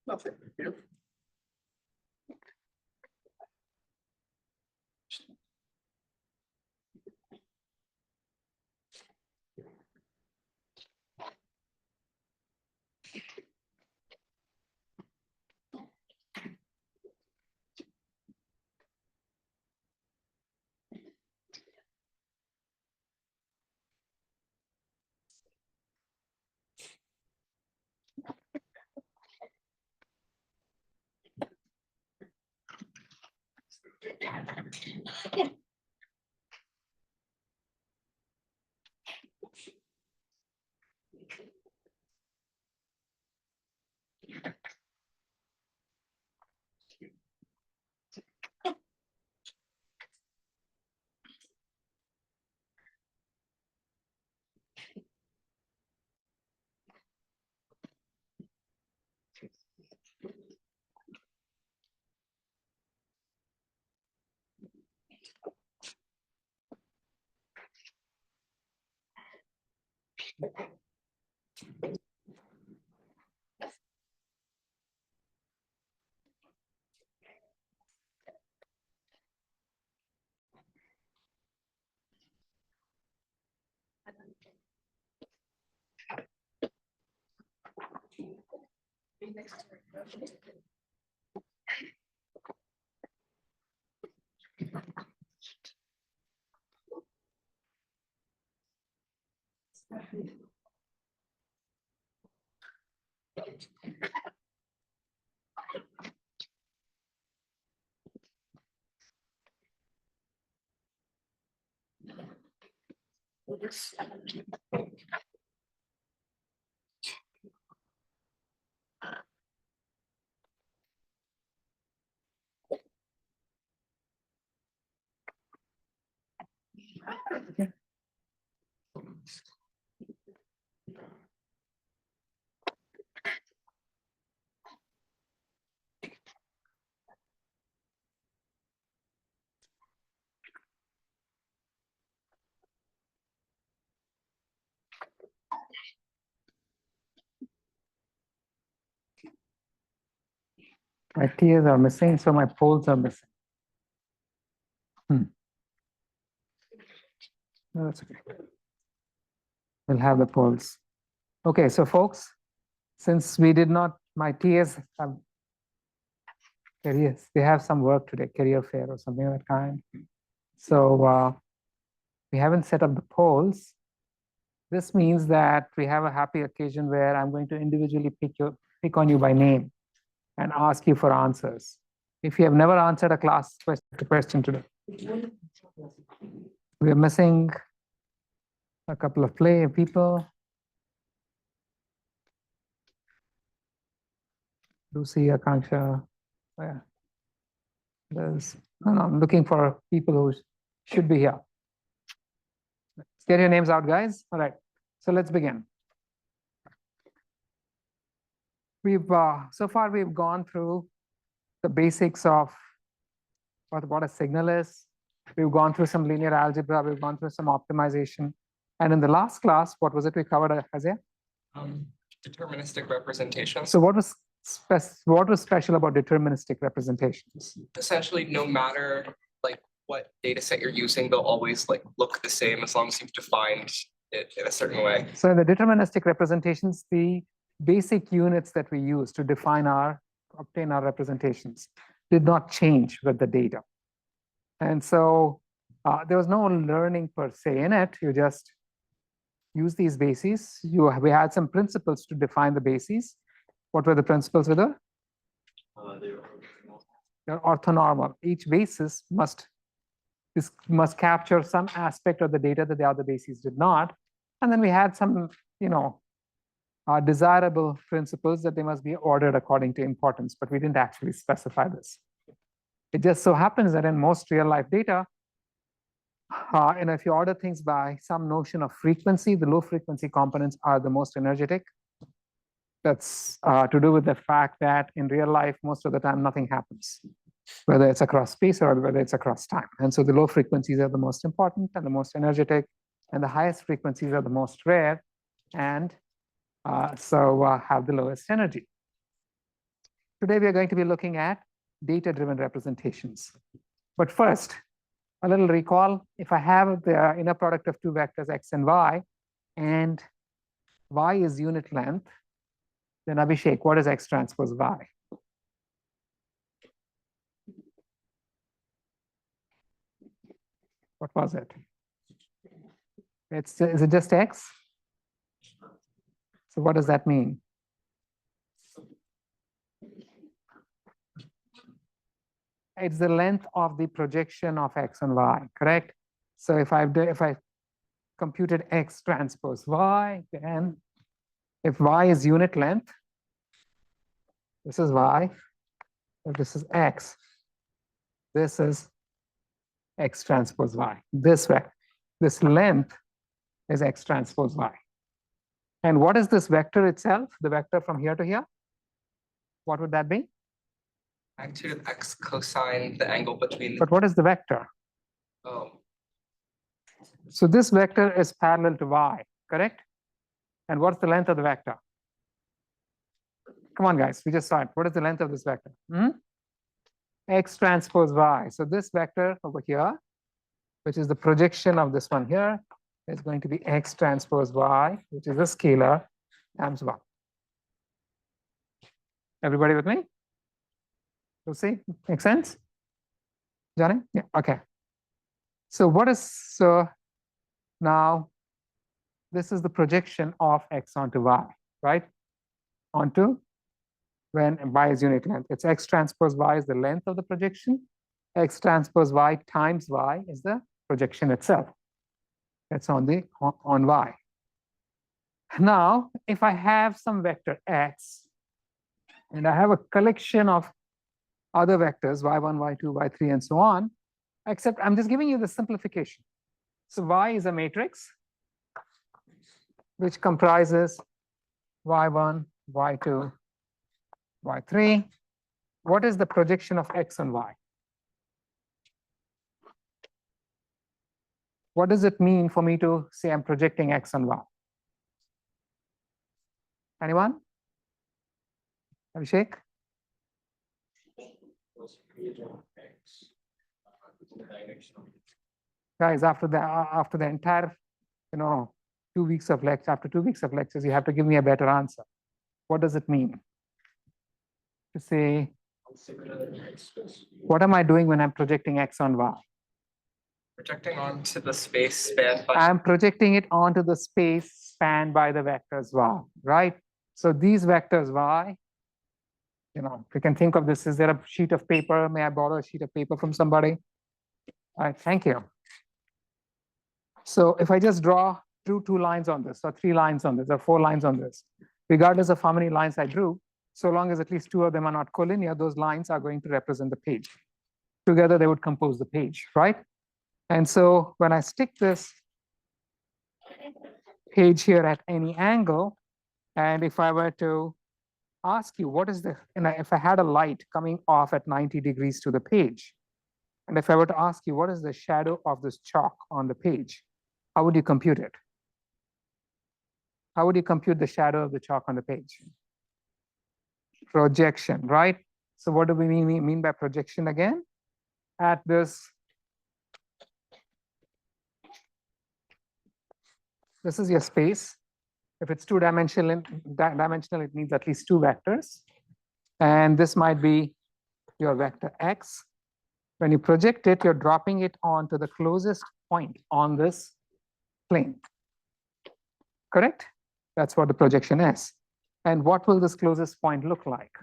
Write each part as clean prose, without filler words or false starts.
Nothing. My tears are missing, so my poles are missing. No, that's okay. We'll have the poles. Okay, so folks, since we did not, my TAs have careers, they have some work today, career fair or something of that kind. So we haven't set up the polls. This means that we have a happy occasion where I'm going to individually pick on you by name and ask you for answers. If you have never answered a class question today, we are missing a couple of people. Lucy, Akanksha, yeah. I'm looking for people who should be here. Let's get your names out, guys. All right, so let's begin. We've so far we've gone through the basics of what a signal is. We've gone through some linear algebra. We've gone through some optimization. And in the last class, what was it we covered, Isaiah? Deterministic representation. So what was special about deterministic representations? Essentially, no matter like what data set you're using, they'll always like look the same as long as you've defined it in a certain way. So in the deterministic representations, the basic units that we use to obtain our representations did not change with the data. And so there was no learning per se in it. You just use these bases. We had some principles to define the bases. What were the principles with it? They're orthonormal. Each basis must capture some aspect of the data that the other bases did not. And then we had some, desirable principles that they must be ordered according to importance, but we didn't actually specify this. It just so happens that in most real life data, if you order things by some notion of frequency, the low frequency components are the most energetic. That's to do with the fact that in real life, most of the time, nothing happens, whether it's across space or whether it's across time. And so the low frequencies are the most important and the most energetic, and the highest frequencies are the most rare, and have the lowest energy. Today, we are going to be looking at data-driven representations. But first, a little recall. If I have the inner product of two vectors, x and y is unit length, then Abhishek, what is x transpose y? What was it? Is it just x? So what does that mean? It's the length of the projection of x and y, correct? So if I computed x transpose y, then if y is unit length, this is y. If this is x, this is x transpose y. This length is x transpose y. And what is this vector itself? The vector from here to here? What would that be? Magnitude of x cosine the angle between. But what is the vector? Oh. So this vector is parallel to y, correct? And what's the length of the vector? Come on, guys, we just saw it. What is the length of this vector? X transpose y. So this vector over here, which is the projection of this one here, is going to be x transpose y, which is a scalar, times 1. Everybody with me? You see? Make sense? Johnny? Yeah, okay. So now this is the projection of x onto y, right? Onto when y is unit length. It's x transpose y is the length of the projection. X transpose y times y is the projection itself. That's on y. Now, if I have some vector x, and I have a collection of other vectors, y1, y2, y3, and so on, except I'm just giving you the simplification. So y is a matrix which comprises y1, y2, y3. What is the projection of x and y? What does it mean for me to say I'm projecting x and y? Anyone? Abhishek? Guys, after the entire, 2 weeks of lecture, after 2 weeks of lectures, you have to give me a better answer. What does it mean? To say, what am I doing when I'm projecting x on y? Projecting onto the space spanned by. I'm projecting it onto the space spanned by the vectors y, right? So these vectors y, if you can think of this, is there a sheet of paper? May I borrow a sheet of paper from somebody? All right, thank you. So if I just draw two lines on this, or 3 lines on this, or 4 lines on this, regardless of how many lines I drew, so long as at least 2 of them are not collinear, those lines are going to represent the page. Together, they would compose the page, right? And so when I stick this page here at any angle, and if I were to ask you, what is if I had a light coming off at 90 degrees to the page, and if I were to ask you, what is the shadow of this chalk on the page, how would you compute it? How would you compute the shadow of the chalk on the page? Projection, right? So what do we mean by projection again? At this This is your space. If it's two-dimensional, it needs at least two vectors. And this might be your vector x. When you project it, you're dropping it onto the closest point on this plane. Correct? That's what the projection is. And what will this closest point look like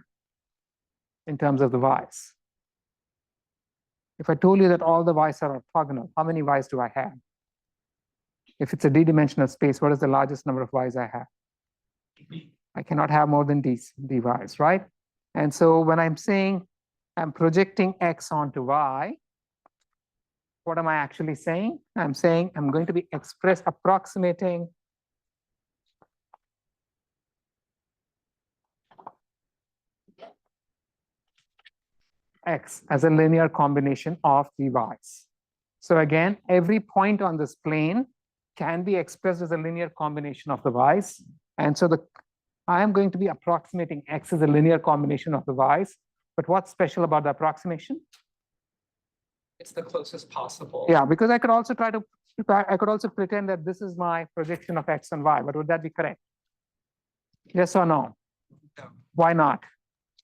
in terms of the y's? If I told you that all the y's are orthogonal, how many y's do I have? If it's a d-dimensional space, what is the largest number of y's I have? I cannot have more than dy's, right? And so when I'm saying I'm projecting x onto y, what am I actually saying? I'm saying I'm going to be approximating x as a linear combination of the y's. So again, every point on this plane can be expressed as a linear combination of the y's. And so I am going to be approximating x as a linear combination of the y's. But what's special about the approximation? It's the closest possible. Yeah, because I could also pretend that this is my projection of x and y, but would that be correct? Yes or no? No. Why not?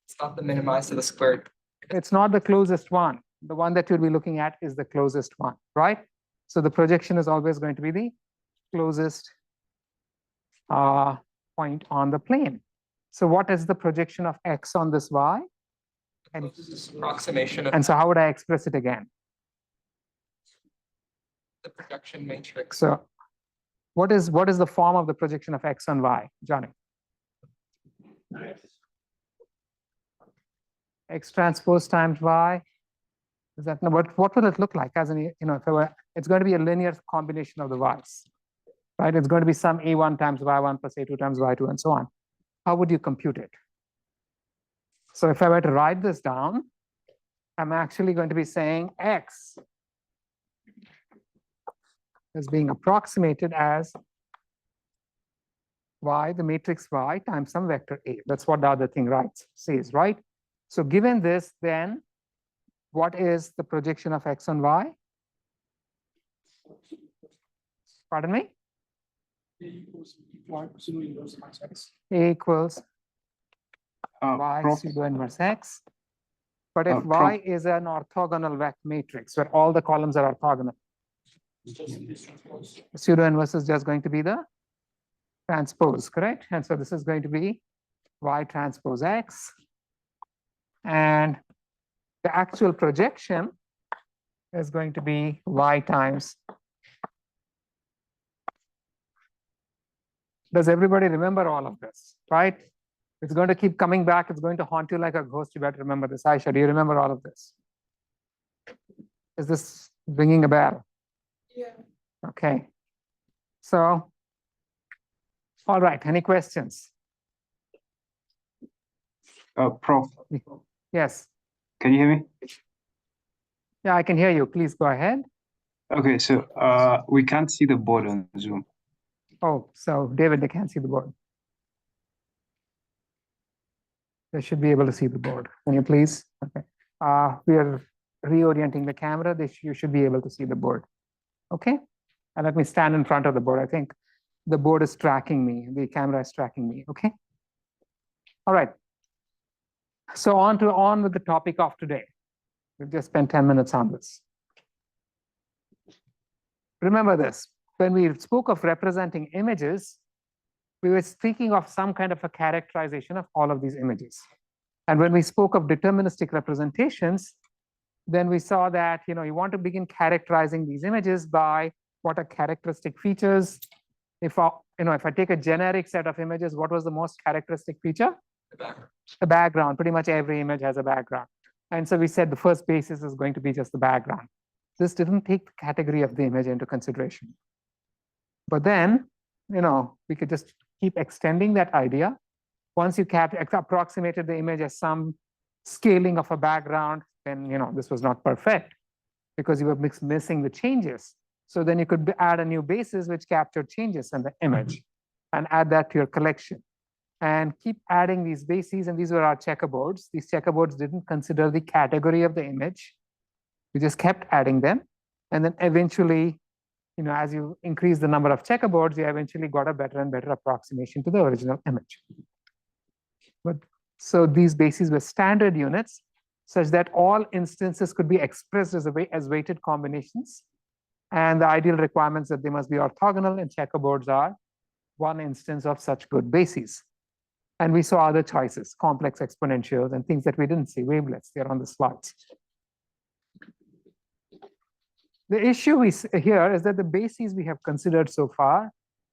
It's not the minimized to the squared. It's not the closest one. The one that you'll be looking at is the closest one, right? So the projection is always going to be the closest point on the plane. So what is the projection of x on this y? And approximation of and so how would I express it again? the projection matrix. So what is the form of the projection of x on y, Johnny? X transpose times y. Is that what will it look like? As in, if it's going to be a linear combination of the y's, right? It's going to be some a1 times y1 plus a2 times y2 and so on. How would you compute it? So if I were to write this down, I'm actually going to be saying x is being approximated as y, the matrix y times some vector a. That's what the other thing says, right? So given this, then what is the projection of x on y? Pardon me? A equals y pseudo inverse x. But if y is an orthogonal vector matrix where all the columns are orthogonal, pseudo inverse is just going to be the transpose, correct? And so this is going to be y transpose x. And the actual projection is going to be y times. Does everybody remember all of this, right? It's going to keep coming back. It's going to haunt you like a ghost. You better remember this. Aisha, do you remember all of this? Is this ringing a bell? Yeah. Okay. So, all right. Any questions? Prof, Yes. can you hear me? Yeah, I can hear you. Please go ahead. Okay, so we can't see the board on Zoom. Oh, so David, they can't see the board. They should be able to see the board. Can you please? Okay. We are reorienting the camera. You should be able to see the board. Okay. And let me stand in front of the board. I think the board is tracking me. The camera is tracking me. Okay. All right. So on with the topic of today. We've just spent 10 minutes on this. Remember this. When we spoke of representing images, we were speaking of some kind of a characterization of all of these images. And when we spoke of deterministic representations, then we saw that you want to begin characterizing these images by what are characteristic features. If I take a generic set of images, what was the most characteristic feature? The background. The background. Pretty much every image has a background. And so we said the first basis is going to be just the background. This didn't take the category of the image into consideration. But then, we could just keep extending that idea. Once you approximated the image as some scaling of a background, then, this was not perfect because you were missing the changes. So then you could add a new basis which captured changes in the image and add that to your collection. And keep adding these bases, and these were our checkerboards. These checkerboards didn't consider the category of the image. We just kept adding them. And then eventually, as you increase the number of checkerboards, you eventually got a better and better approximation to the original image. But so these bases were standard units such that all instances could be expressed as weighted combinations. And the ideal requirements that they must be orthogonal, and checkerboards are one instance of such good bases. And we saw other choices, complex exponentials and things that we didn't see, wavelets, they're on the slides. The issue here is that the bases we have considered so far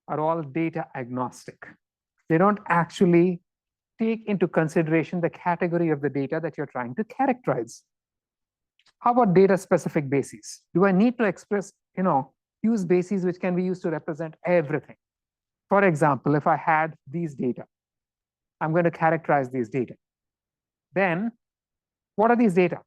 are all data agnostic. They don't actually take into consideration the category of the data that you're trying to characterize. How about data specific bases? Do I need to use bases which can be used to represent everything? For example, if I had these data, I'm going to characterize these data. Then what are these data?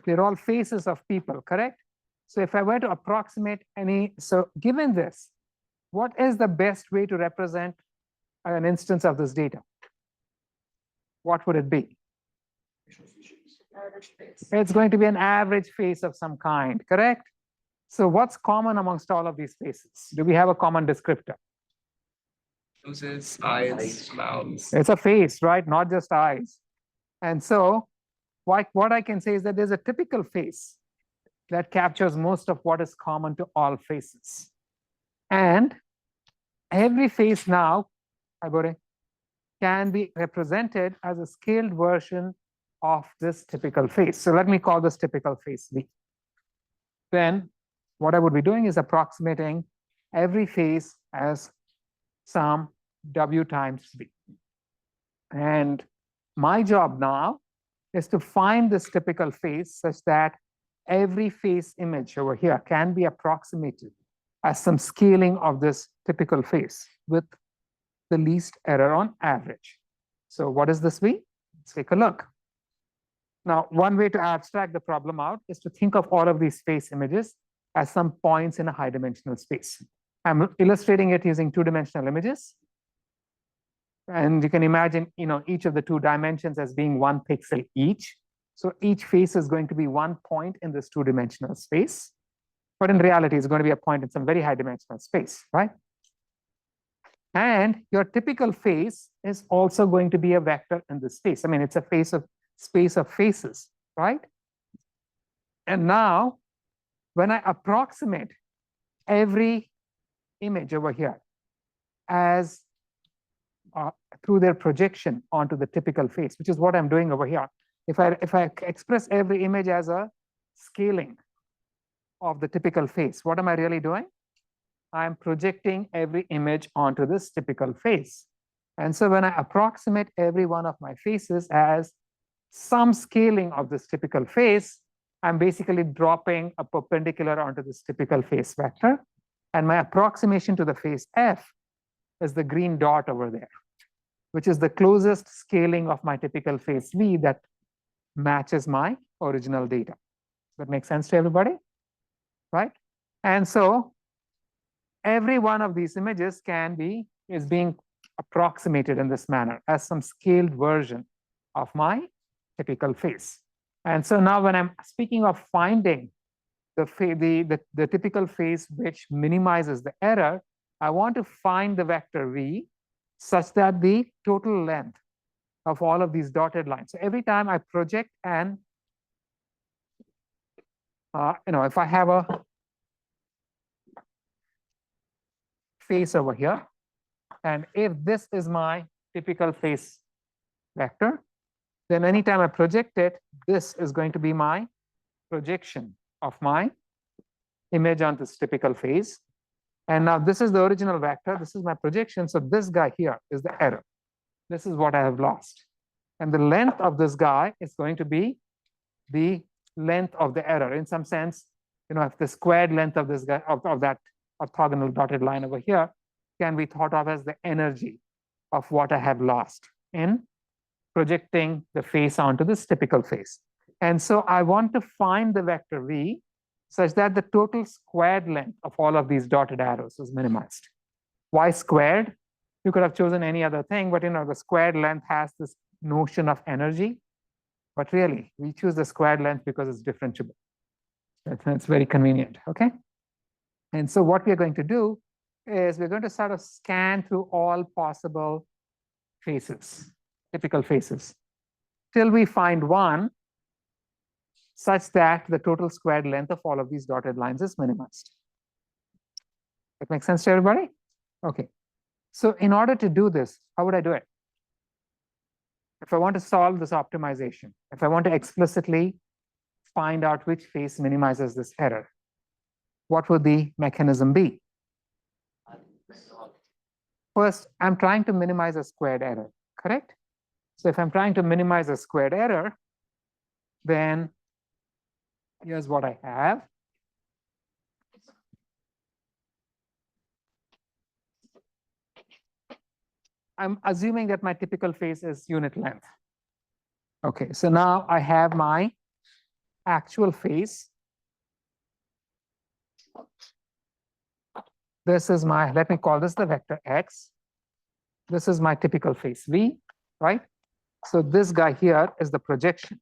They're all faces of people, correct? So if I were to approximate given this, what is the best way to represent an instance of this data? What would it be? It's going to be an average face of some kind, correct? So what's common amongst all of these faces? Do we have a common descriptor? Noses, eyes, mouths. It's a face, right? Not just eyes. And so what I can say is that there's a typical face that captures most of what is common to all faces. And every face now, can be represented as a scaled version of this typical face. So let me call this typical face V. Then what I would be doing is approximating every face as some W times V. And my job now is to find this typical face such that every face image over here can be approximated as some scaling of this typical face with the least error on average. So what is this V? Let's take a look. Now, one way to abstract the problem out is to think of all of these face images as some points in a high dimensional space. I'm illustrating it using two-dimensional images. And you can imagine, each of the two dimensions as being one pixel each. So each face is going to be one point in this two-dimensional space. But in reality, it's going to be a point in some very high dimensional space, right? And your typical face is also going to be a vector in this space. I mean, it's a space of faces, right? And now, when I approximate every image over here as through their projection onto the typical face, which is what I'm doing over here. If I express every image as a scaling of the typical face, what am I really doing? I'm projecting every image onto this typical face. And so when I approximate every one of my faces as some scaling of this typical face, I'm basically dropping a perpendicular onto this typical face vector. And my approximation to the face F is the green dot over there, which is the closest scaling of my typical face V that matches my original data. That makes sense to everybody, right? And so every one of these images is being approximated in this manner as some scaled version of my typical face. And so now when I'm speaking of finding the typical face which minimizes the error, I want to find the vector V such that the total length of all of these dotted lines. So every time I project if I have a face over here, and if this is my typical face vector, then anytime I project it, this is going to be my projection of my image on this typical face. And now this is the original vector, this is my projection, so this guy here is the error. This is what I have lost. And the length of this guy is going to be the length of the error. In some sense, if the squared length of this guy, of that orthogonal dotted line over here, can be thought of as the energy of what I have lost in projecting the face onto this typical face. And so I want to find the vector V such that the total squared length of all of these dotted arrows is minimized. Why squared? You could have chosen any other thing, but the squared length has this notion of energy, But really, we choose the squared length because it's differentiable. It's very convenient, okay? And so what we're going to do is we're going to sort of scan through all possible faces, typical faces, till we find one such that the total squared length of all of these dotted lines is minimized. That makes sense to everybody? Okay. So in order to do this, how would I do it? If I want to solve this optimization, if I want to explicitly find out which face minimizes this error, what would the mechanism be? First, I'm trying to minimize a squared error, correct? So if I'm trying to minimize a squared error, then here's what I have. I'm assuming that my typical face is unit length. Okay, so now I have my actual face. This is my, let me call this the vector X. This is my typical face V, right? So this guy here is the projection.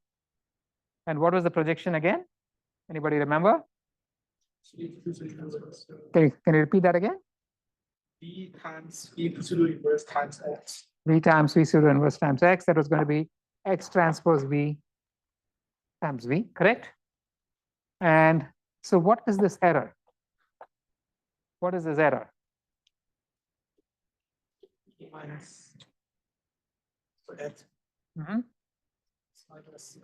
And what was the projection again? Anybody remember? Can you repeat that again? V times V pseudo inverse times X. V times V pseudo inverse times X. That was going to be X transpose V times V, correct? And so what is this error? What is this error? Minus. So X Mhm. minus.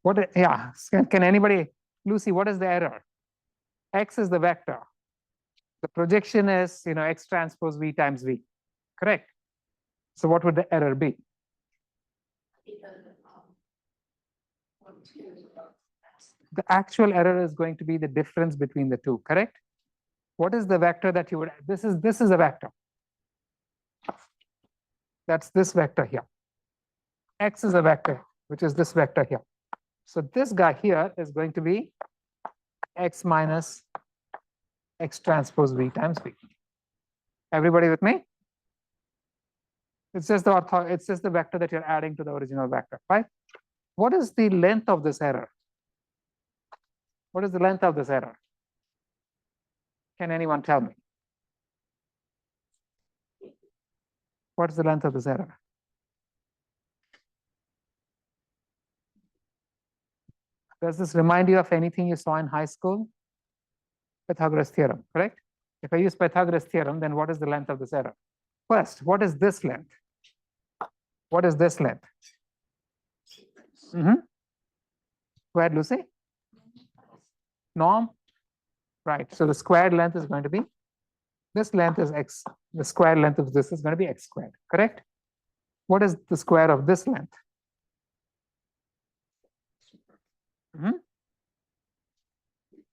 What? Yeah. Can anybody, Lucy? What is the error? X is the vector. The projection is, X transpose V times V, correct? So what would the error be? The actual error is going to be the difference between the two, correct? What is the vector that you would, this is a vector. That's this vector here. X is a vector, which is this vector here. So this guy here is going to be X minus X transpose V times V. Everybody with me? It's just the vector that you're adding to the original vector, right? What is the length of this error? What is the length of this error? Can anyone tell me? What is the length of this error? Does this remind you of anything you saw in high school? Pythagoras theorem, correct? If I use Pythagoras theorem, then what is the length of this error? First, what is this length? What is this length? Go ahead, Lucy. Norm? Right. So the squared length is going to be, this length is X. The square length of this is going to be X squared, correct? What is the square of this length?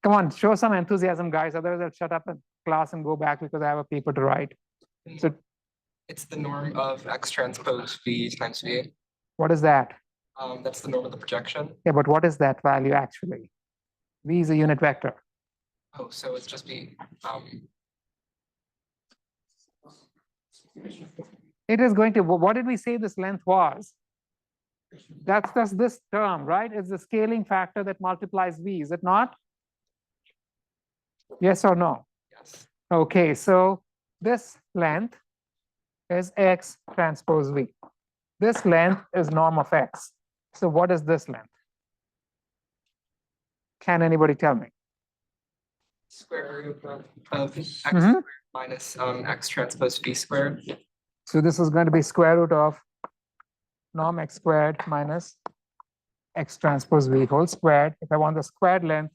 Come on, show some enthusiasm, guys. Otherwise, I'll shut up in class and go back because I have a paper to write. So It's the norm of X transpose V times V. what is that? That's the norm of the projection. Yeah, but what is that value actually? V is a unit vector. Oh, so it's just be, It is going to, what did we say this length was? That's this term, right? It's the scaling factor that multiplies V, is it not? Yes or no? yes. Okay, so this length is X transpose V. This length is norm of X. So what is this length? Can anybody tell me? Square root of X squared minus X transpose V squared. So this is going to be square root of norm X squared minus X transpose V whole squared. If I want the squared length,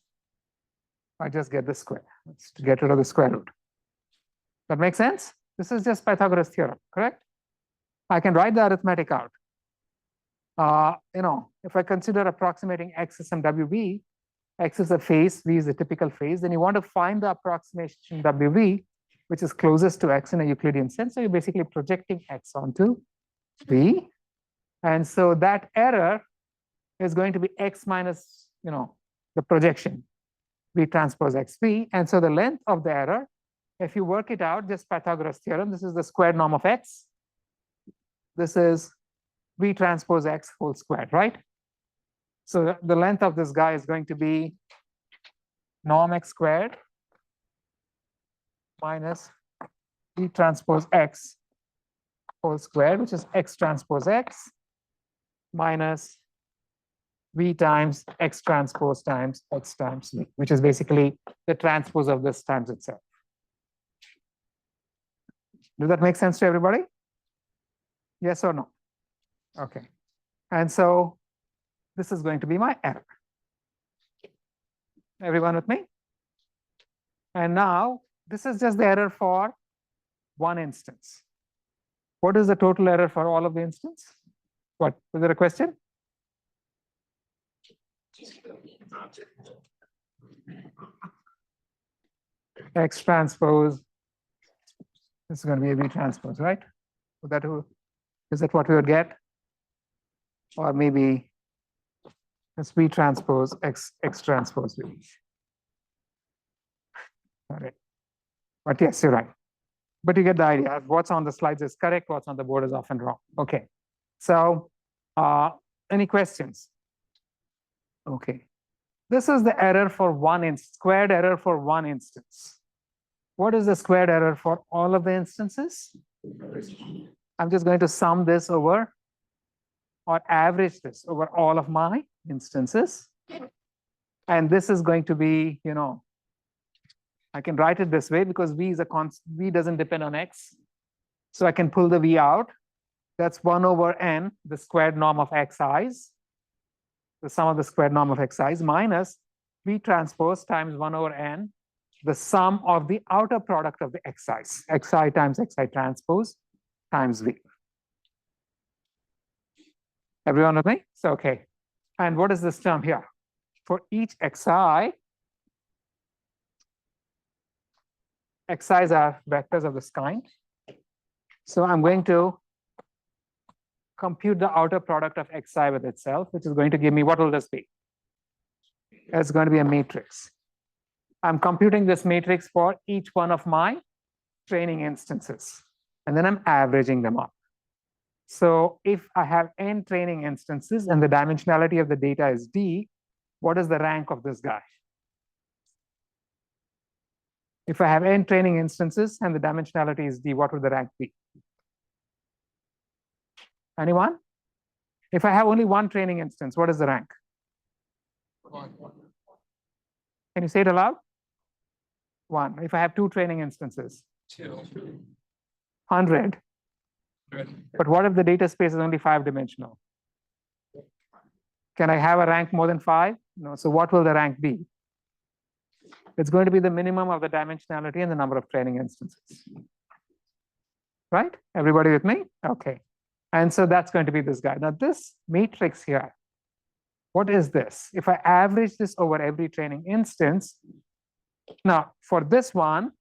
I just get the square. Let's get rid of the square root. That makes sense? This is just Pythagoras theorem, correct? I can write the arithmetic out. If I consider approximating X as some WV, X is a phase, V is a typical phase, then you want to find the approximation WV, which is closest to X in a Euclidean sense. So you're basically projecting X onto V. And so that error is going to be X minus, the projection, V transpose XV. And so the length of the error, if you work it out, just Pythagoras theorem, this is the squared norm of X. This is V transpose X whole squared, right? So the length of this guy is going to be norm x squared minus V transpose x whole squared, which is x transpose x minus V times x transpose times x times V, which is basically the transpose of this times itself. Does that make sense to everybody? Yes or no? Okay. And so this is going to be my error. Everyone with me? And now this is just the error for one instance. What is the total error for all of the instance? What, was there a question? X transpose, this is going to be a V transpose, right? Would that, is that what we would get? Or maybe it's V transpose X transpose V. All right. But yes, you're right. But you get the idea. What's on the slides is correct, what's on the board is often wrong. Okay. So any questions? Okay. This is the error for one squared error for one instance. What is the squared error for all of the instances? I'm just going to sum this over or average this over all of my instances. And this is going to be, you know, I can write it this way because V is a constant, V doesn't depend on X. So I can pull the V out. That's 1 over n, the squared norm of xi's, the sum of the squared norm of xi's minus V transpose times 1 over n, the sum of the outer product of the xi's, xi times xi transpose times V. Everyone with me? So, okay. And what is this term here? For each xi, xi's are vectors of this kind. So I'm going to compute the outer product of xi with itself, which is going to give me, what will this be? It's going to be a matrix. I'm computing this matrix for each one of my training instances, and then I'm averaging them up. So if I have n training instances and the dimensionality of the data is D, what is the rank of this guy? If I have n training instances and the dimensionality is D, what would the rank be? Anyone? If I have only one training instance, what is the rank? Can you say it aloud? 1. If I have 2 training instances? 2. 100. But what if the data space is only 5-dimensional? Can I have a rank more than 5? No. So what will the rank be? It's going to be the minimum of the dimensionality and the number of training instances. Right? Everybody with me? Okay. And so that's going to be this guy. Now this matrix here, what is this? If I average this over every training instance, now for this one,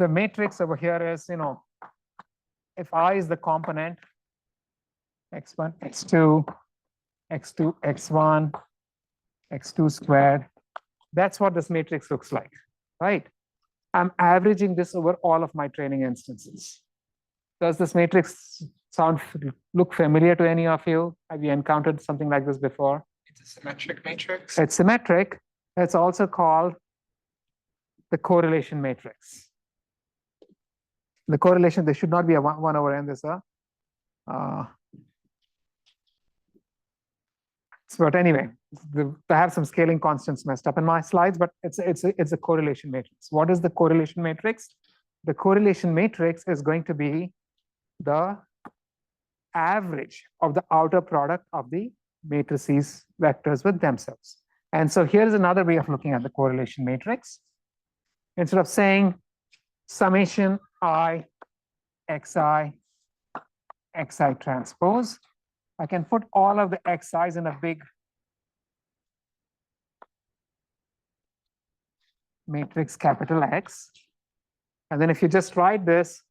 the matrix over here is, you know, if I is the component, x1, x2, x2, x1, x2 squared, that's what this matrix looks like, right? I'm averaging this over all of my training instances. Does this matrix look familiar to any of you? Have you encountered something like this before? It's a symmetric matrix. It's symmetric. It's also called the correlation matrix. The correlation, there should not be a 1 over n. There's a but anyway, I have some scaling constants messed up in my slides, but it's a correlation matrix. What is the correlation matrix? The correlation matrix is going to be the average of the outer product of the matrices vectors with themselves. And so here's another way of looking at the correlation matrix. Instead of saying summation I xi transpose, I can put all of the xi's in a big matrix capital X. And then if you just write this,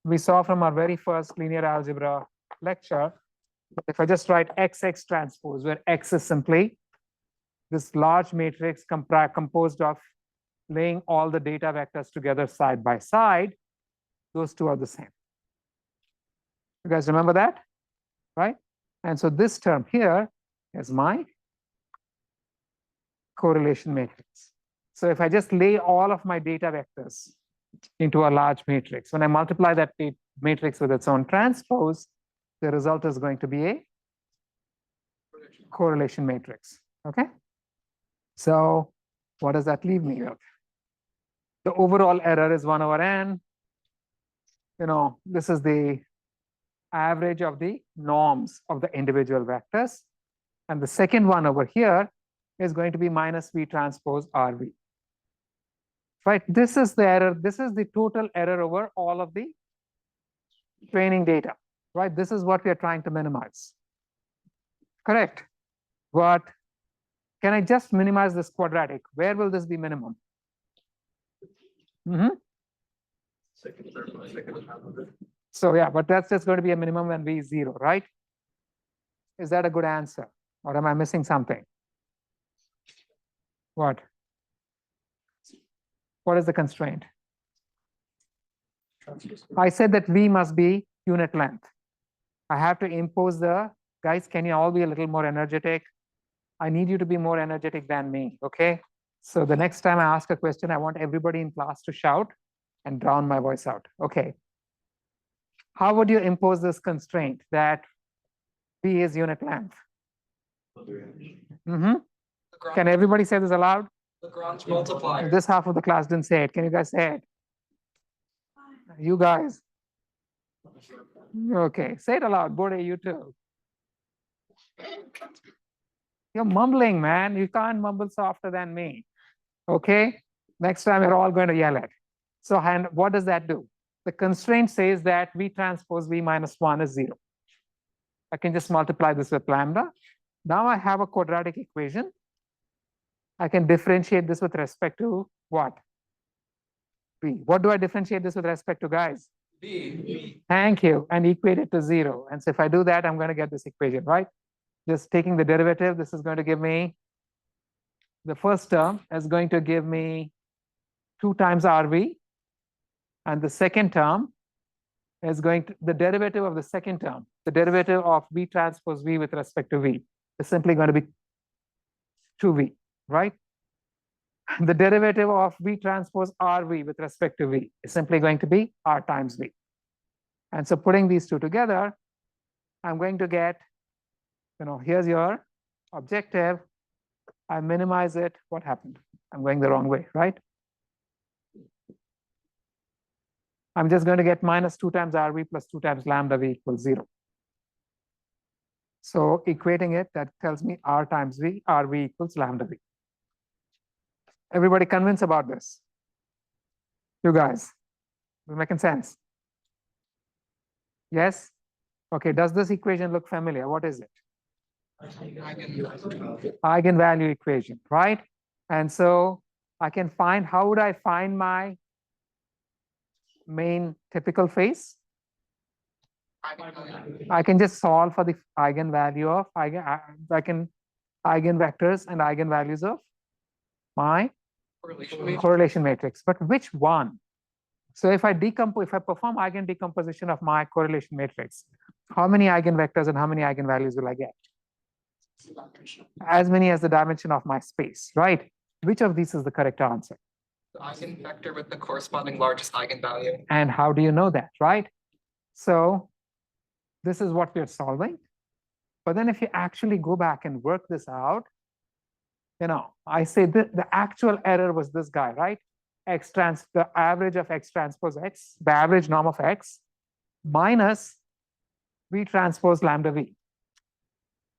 we saw from our very first linear algebra lecture, if I just write XX transpose, where X is simply this large matrix composed of laying all the data vectors together side by side, those two are the same. You guys remember that, right? And so this term here is my correlation matrix. So if I just lay all of my data vectors into a large matrix, when I multiply that matrix with its own transpose, the result is going to be a correlation matrix. Okay. So what does that leave me with? The overall error is 1 over n. This is the average of the norms of the individual vectors. And the second one over here is going to be minus V transpose RV. Right? This is the error. This is the total error over all of the training data. Right? This is what we are trying to minimize. Correct. But can I just minimize this quadratic? Where will this be minimum? So yeah, but that's just going to be a minimum when V is 0, right? Is that a good answer? Or am I missing something? What? What is the constraint? I said that V must be unit length. I have to impose the, guys, can you all be a little more energetic? I need you to be more energetic than me, okay? So the next time I ask a question, I want everybody in class to shout and drown my voice out. Okay. How would you impose this constraint that V is unit length? Can everybody say this aloud? Lagrange multiplier. This half of the class didn't say it. Can you guys say it? You guys. Okay, say it aloud. Bode, you too. You're mumbling, man. You can't mumble softer than me. Okay? Next time you're all going to yell at. So, and what does that do? The constraint says that V transpose V minus 1 is 0. I can just multiply this with lambda. Now I have a quadratic equation. I can differentiate this with respect to what? V. What do I differentiate this with respect to, guys? V. Thank you. And equate it to 0. And so if I do that, I'm going to get this equation, right? Just taking the derivative, this is going to give me, the first term is going to give me 2 times RV. And the second term is going to, the derivative of the second term, the derivative of V transpose V with respect to V is simply going to be 2V, right? And the derivative of V transpose RV with respect to V is simply going to be R times V. And so putting these two together, I'm going to get, here's your objective. I minimize it. What happened? I'm going the wrong way, right? I'm just going to get minus 2 times RV plus 2 times lambda V equals 0. So equating it, that tells me R times V, RV equals lambda V. Everybody convinced about this? You guys, is it making sense? Yes? Okay, does this equation look familiar? What is it? Eigenvalue equation, right? And so I can find, how would I find my main typical phase? I can just solve for the eigenvalue of eigenvectors and eigenvalues of my correlation matrix. But which one? So if I perform eigen decomposition of my correlation matrix, how many eigenvectors and how many eigenvalues will I get? As many as the dimension of my space, right? Which of these is the correct answer? The eigenvector with the corresponding largest eigenvalue. And how do you know that, right? So this is what we're solving. But then if you actually go back and work this out, I say the actual error was this guy, right? The average of X transpose X, the average norm of X, minus V transpose lambda V.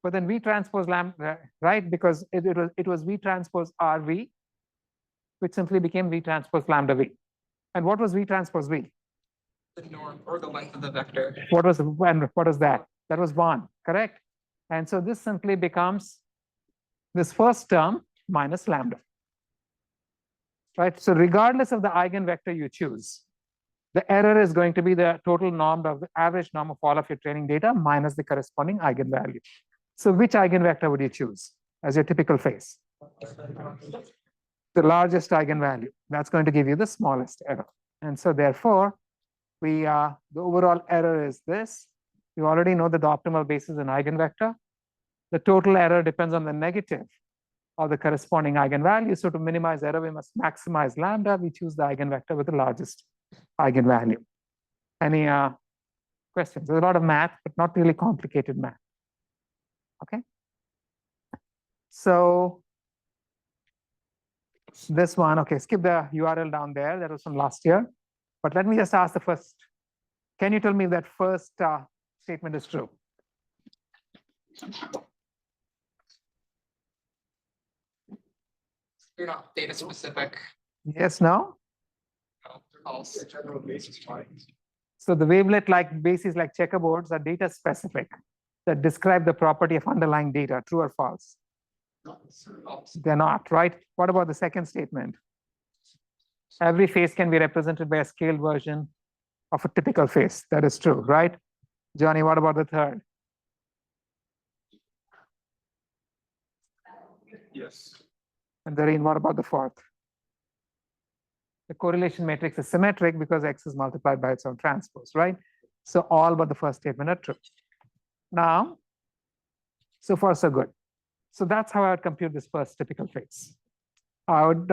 But then V transpose lambda, right? Because it was V transpose RV, which simply became V transpose lambda V. And what was V transpose V? The norm or the length of the vector. What was that? That was 1, correct? And so this simply becomes this first term minus lambda. Right? So regardless of the eigenvector you choose, the error is going to be the total norm of the average norm of all of your training data minus the corresponding eigenvalue. So which eigenvector would you choose as your typical phase? The largest eigenvalue. That's going to give you the smallest error. And so therefore, the overall error is this. You already know that the optimal basis is an eigenvector. The total error depends on the negative of the corresponding eigenvalue. So to minimize error, we must maximize lambda. We choose the eigenvector with the largest eigenvalue. Any questions? There's a lot of math, but not really complicated math. Okay. So this one, okay, skip the URL down there. That was from last year. But let me just ask the first. Can you tell me if that first statement is true? They're not data specific. Yes, no? No, false. General basis fines. So the wavelet-like bases like checkerboards are data specific that describe the property of underlying data, true or false? False. They're not, right? What about the second statement? Every face can be represented by a scaled version of a typical face. That is true, right? Johnny, what about the third? Yes. And Doreen, what about the fourth? The correlation matrix is symmetric because X is multiplied by its own transpose, right? So all but the first statement are true. Now, so far so good. So that's how I would compute this first typical face. I would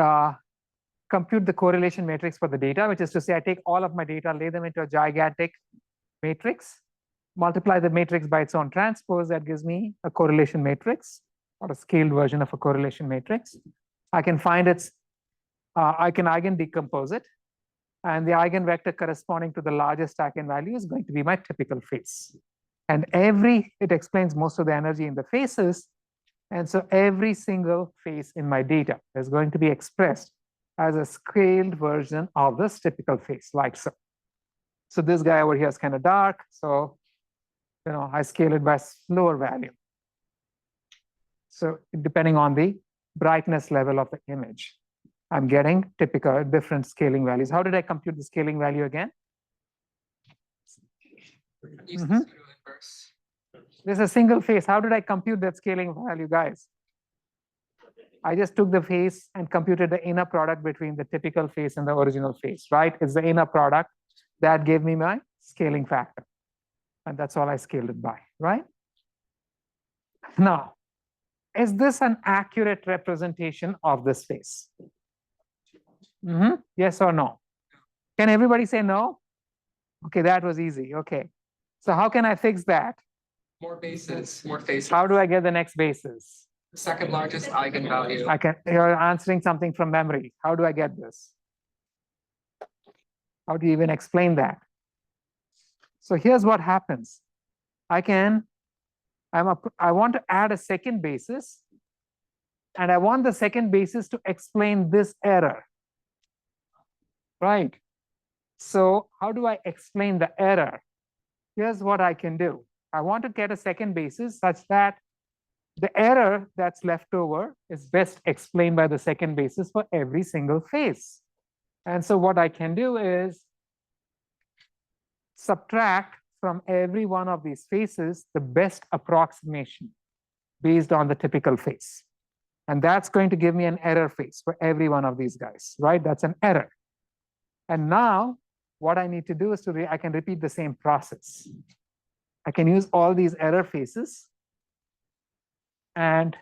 compute the correlation matrix for the data, which is to say I take all of my data, lay them into a gigantic matrix, multiply the matrix by its own transpose. That gives me a correlation matrix or a scaled version of a correlation matrix. I can find its, I can eigen decompose it. And the eigenvector corresponding to the largest eigenvalue is going to be my typical face. And it explains most of the energy in the faces. And so every single face in my data is going to be expressed as a scaled version of this typical face, like so. So this guy over here is kind of dark. So, I scale it by lower value. So depending on the brightness level of the image, I'm getting typical different scaling values. How did I compute the scaling value again? Use the Mhm. pseudo inverse. This is a single face. How did I compute that scaling value, guys? I just took the face and computed the inner product between the typical face and the original face, right? It's the inner product that gave me my scaling factor. And that's all I scaled it by, right? Now, is this an accurate representation of this face? Yes or no? Can everybody say no? Okay, that was easy. Okay. So how can I fix that? More bases, more faces. How do I get the next basis? The second largest eigenvalue. You're answering something from memory. How do I get this? How do you even explain that? So here's what happens. I want to add a second basis, and I want the second basis to explain this error. Right? So how do I explain the error? Here's what I can do. I want to get a second basis such that the error that's left over is best explained by the second basis for every single face. And so what I can do is subtract from every one of these faces the best approximation based on the typical face. And that's going to give me an error face for every one of these guys, right? That's an error. And now what I need to do is I can repeat the same process. I can use all these error faces, and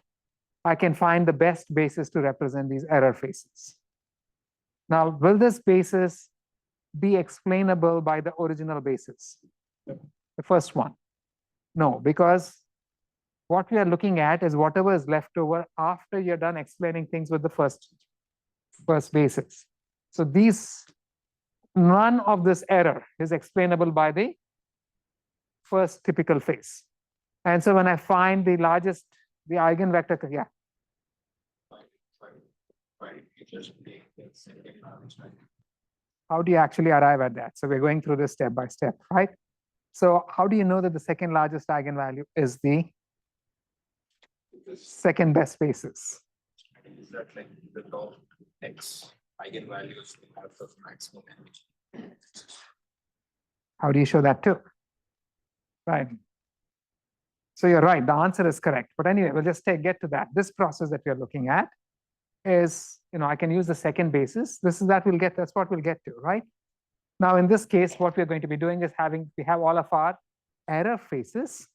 I can find the best basis to represent these error faces. Now, will this basis be explainable by the original basis? The first one? No, because what we are looking at is whatever is left over after you're done explaining things with the first basis. So none of this error is explainable by the first typical face. And so when I find the eigenvector, yeah. How do you actually arrive at that? So we're going through this step by step, right? So how do you know that the second largest eigenvalue is the second best basis? Is that like the top X eigenvalues have the maximum energy? How do you show that too? Right. So you're right, the answer is correct. But anyway, we'll just get to that. This process that we're looking at is, I can use the second basis. That's what we'll get to, right? Now, in this case, what we're going to be doing is we have all of our error faces,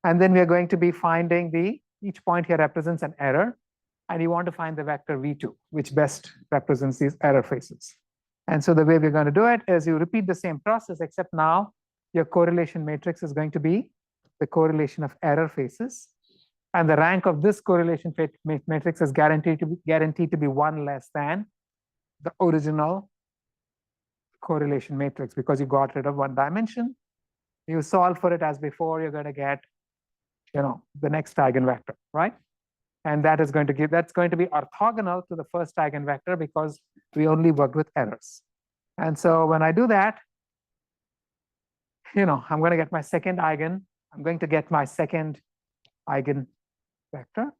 and then we're going to be finding each point here represents an error. and you want to find the vector v2, which best represents these error faces. And so the way we're going to do it is you repeat the same process, except now your correlation matrix is going to be the correlation of error faces. And the rank of this correlation matrix is guaranteed to be one less than the original correlation matrix, because you got rid of one dimension. You solve for it as before, you're going to get, the next eigenvector, right? And that is going to that's going to be orthogonal to the first eigenvector because we only worked with errors. And so when I do that, I'm going to get my second eigenvector,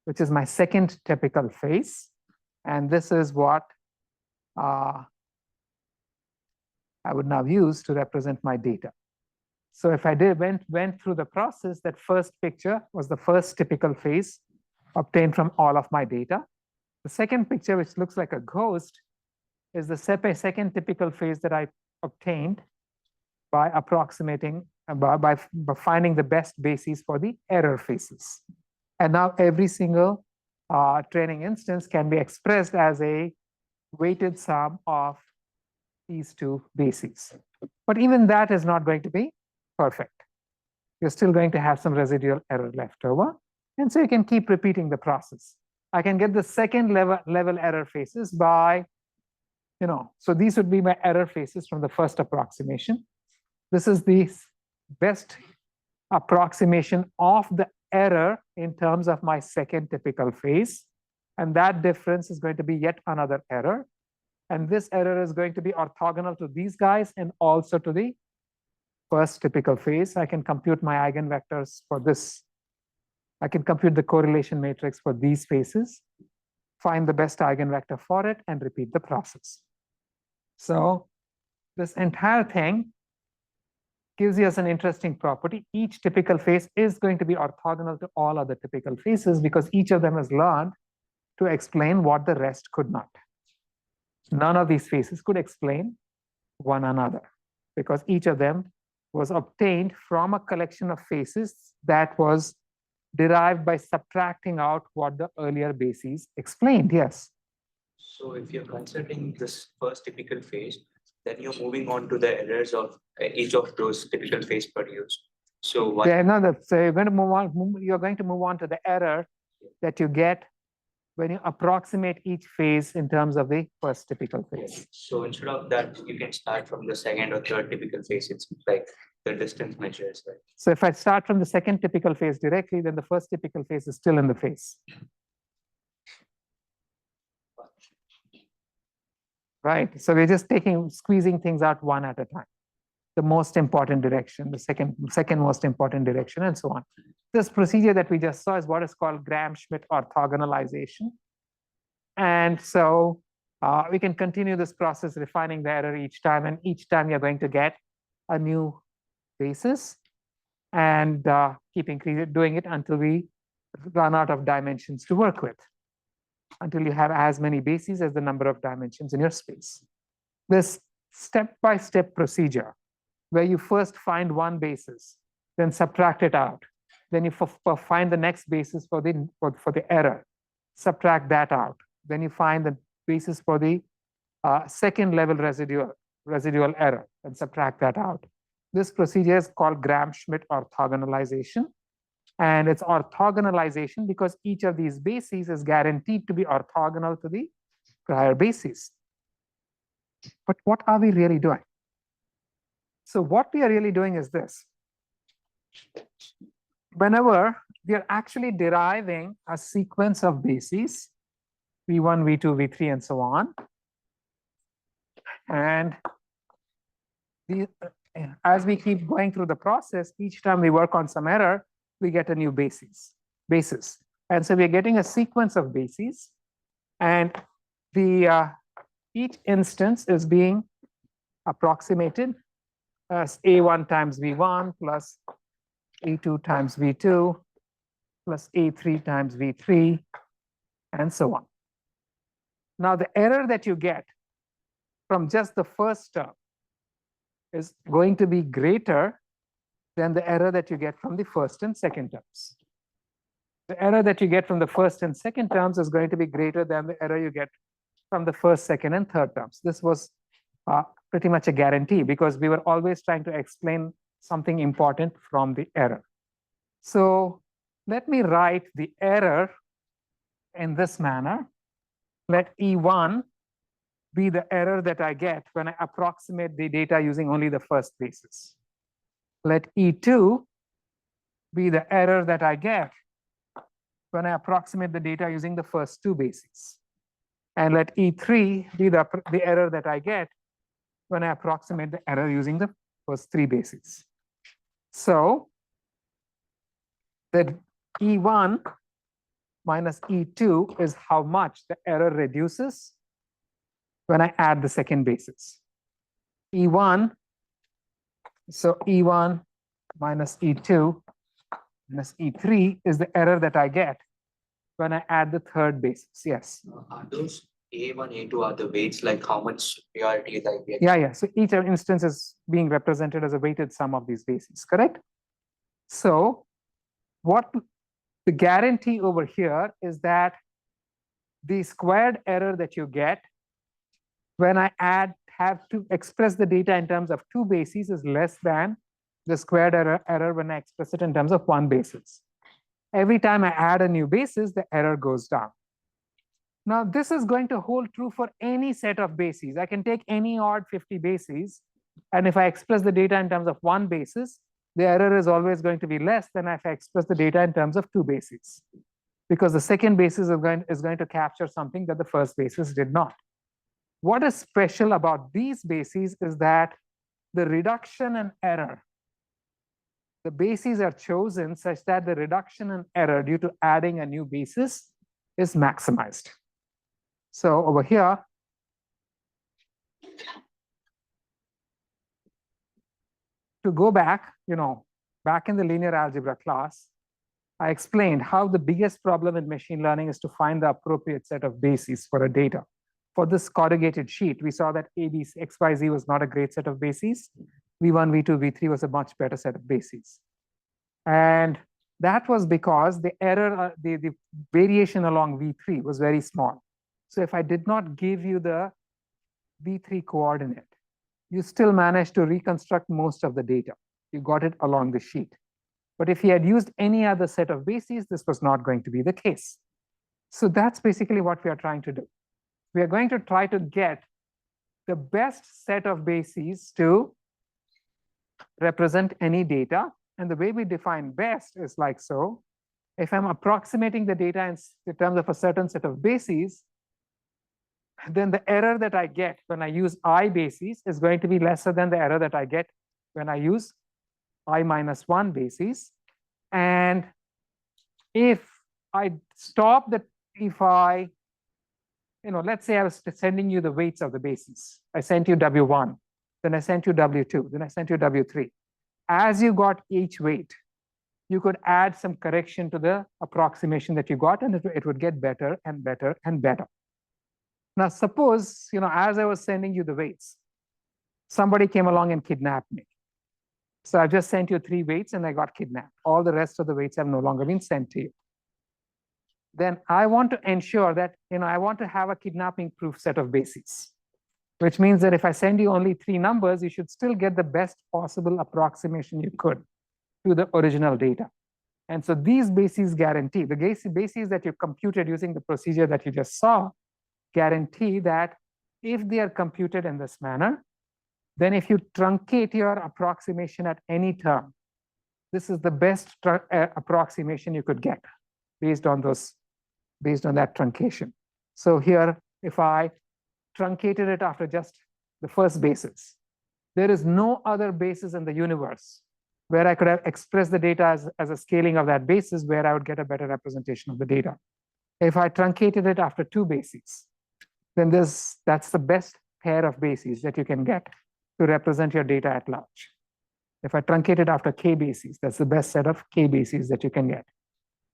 which is my second typical phase. And this is what I would now use to represent my data. So if I went through the process, that first picture was the first typical phase obtained from all of my data. The second picture, which looks like a ghost, is the second typical phase that I obtained by approximating, by finding the best bases for the error phases. And now every single training instance can be expressed as a weighted sum of these two bases. But even that is not going to be perfect. You're still going to have some residual error left over. And so you can keep repeating the process. I can get the second level error faces by, so these would be my error faces from the first approximation. This is the best approximation of the error in terms of my second typical phase. And that difference is going to be yet another error. And this error is going to be orthogonal to these guys and also to the first typical phase. I can compute my eigenvectors for this. I can compute the correlation matrix for these phases, find the best eigenvector for it, and repeat the process. So this entire thing gives us an interesting property. Each typical phase is going to be orthogonal to all other typical phases because each of them has learned to explain what the rest could not. None of these phases could explain one another because each of them was obtained from a collection of phases that was derived by subtracting out what the earlier bases explained. Yes. So if you're considering this first typical phase, then you're moving on to the errors of each of those typical phase produced. So what? Yeah, no, so you're going to move on. You're going to move on to the error that you get when you approximate each phase in terms of the first typical phase. So instead of that, you can start from the second or third typical phase. It's like the distance measures, right? So if I start from the second typical phase directly, then the first typical phase is still in the phase. Right. So we're just squeezing things out one at a time. The most important direction, the second most important direction, and so on. This procedure that we just saw is what is called Gram-Schmidt orthogonalization. And so we can continue this process, refining the error each time, and each time you're going to get a new basis and keep doing it until we run out of dimensions to work with, until you have as many bases as the number of dimensions in your space. This step-by-step procedure, where you first find one basis, then subtract it out, then you find the next basis for the error, subtract that out, then you find the basis for the second level residual error and subtract that out. This procedure is called Gram-Schmidt orthogonalization. And it's orthogonalization because each of these bases is guaranteed to be orthogonal to the prior bases. But what are we really doing? So what we are really doing is this. Whenever we are actually deriving a sequence of bases, V1, V2, V3, and so on, and as we keep going through the process, each time we work on some error, we get a new basis. And so we're getting a sequence of bases, and each instance is being approximated as A1 times V1 plus A2 times V2 plus A3 times V3, and so on. Now, the error that you get from just the first term is going to be greater than the error that you get from the first and second terms. the error that you get from the first and second terms is going to be greater than the error you get from the first, second, and third terms. This was pretty much a guarantee because we were always trying to explain something important from the error. So let me write the error in this manner. Let E1 be the error that I get when I approximate the data using only the first basis. Let E2 be the error that I get when I approximate the data using the first two bases. And let E3 be the error that I get when I approximate the error using the first three bases. So that E1 minus E2 is how much the error reduces when I add the second basis. E1, so E1 minus E2 minus E3 is the error that I get when I add the third basis. Yes. Are those A1, A2 are the weights, like how much priority like we Yeah. So each instance is being represented as a weighted sum of these bases, correct? So what the guarantee over here is that the squared error that you get when I have to express the data in terms of two bases is less than the squared error when I express it in terms of one basis. Every time I add a new basis, the error goes down. Now, this is going to hold true for any set of bases. I can take any odd 50 bases, and if I express the data in terms of one basis, the error is always going to be less than if I express the data in terms of two bases, because the second basis is going to capture something that the first basis did not. What is special about these bases is that the reduction in error, the bases are chosen such that the reduction in error due to adding a new basis is maximized. So over here, to go back, back in the linear algebra class, I explained how the biggest problem in machine learning is to find the appropriate set of bases for a data. For this corrugated sheet, we saw that ABC, XYZ was not a great set of bases. V1, V2, V3 was a much better set of bases. And that was because the error, the variation along V3 was very small. So if I did not give you the V3 coordinate, you still managed to reconstruct most of the data. You got it along the sheet. But if you had used any other set of bases, this was not going to be the case. So that's basically what we are trying to do. We are going to try to get the best set of bases to represent any data. And the way we define best is like so. If I'm approximating the data in terms of a certain set of bases, then the error that I get when I use I bases is going to be lesser than the error that I get when I use I minus 1 bases. And if I stop that, if I, let's say I was sending you the weights of the bases. I sent you W1, then I sent you W2, then I sent you W3. As you got each weight, you could add some correction to the approximation that you got, and it would get better and better and better. Now, suppose, as I was sending you the weights, somebody came along and kidnapped me. So I just sent you 3 weights and I got kidnapped. All the rest of the weights have no longer been sent to you. Then I want to ensure that, I want to have a kidnapping proof set of bases, which means that if I send you only 3 numbers, you should still get the best possible approximation you could to the original data. And so these bases guarantee, the bases that you computed using the procedure that you just saw, guarantee that if they are computed in this manner, then if you truncate your approximation at any term, this is the best approximation you could get based on that truncation. So here, if I truncated it after just the first basis, there is no other basis in the universe where I could have expressed the data as a scaling of that basis where I would get a better representation of the data. If I truncated it after 2 bases, then that's the best pair of bases that you can get to represent your data at large. If I truncate it after k bases, that's the best set of k bases that you can get.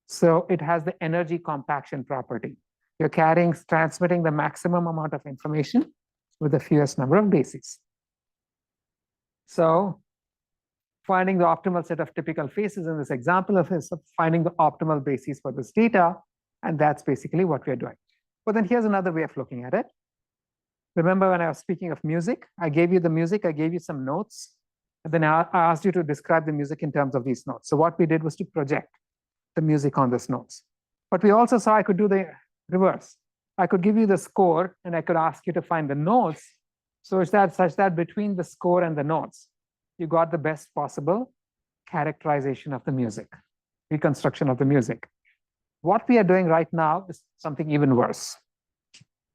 So it has the energy compaction property. You're transmitting the maximum amount of information with the fewest number of bases. So finding the optimal set of typical faces in this example of is finding the optimal basis for this data. And that's basically what we're doing. But then here's another way of looking at it. Remember when I was speaking of music, I gave you the music, I gave you some notes, and then I asked you to describe the music in terms of these notes. So what we did was to project the music on these notes. But we also saw I could do the reverse. I could give you the score and I could ask you to find the notes such that between the score and the notes, you got the best possible characterization of the music, reconstruction of the music. What we are doing right now is something even worse.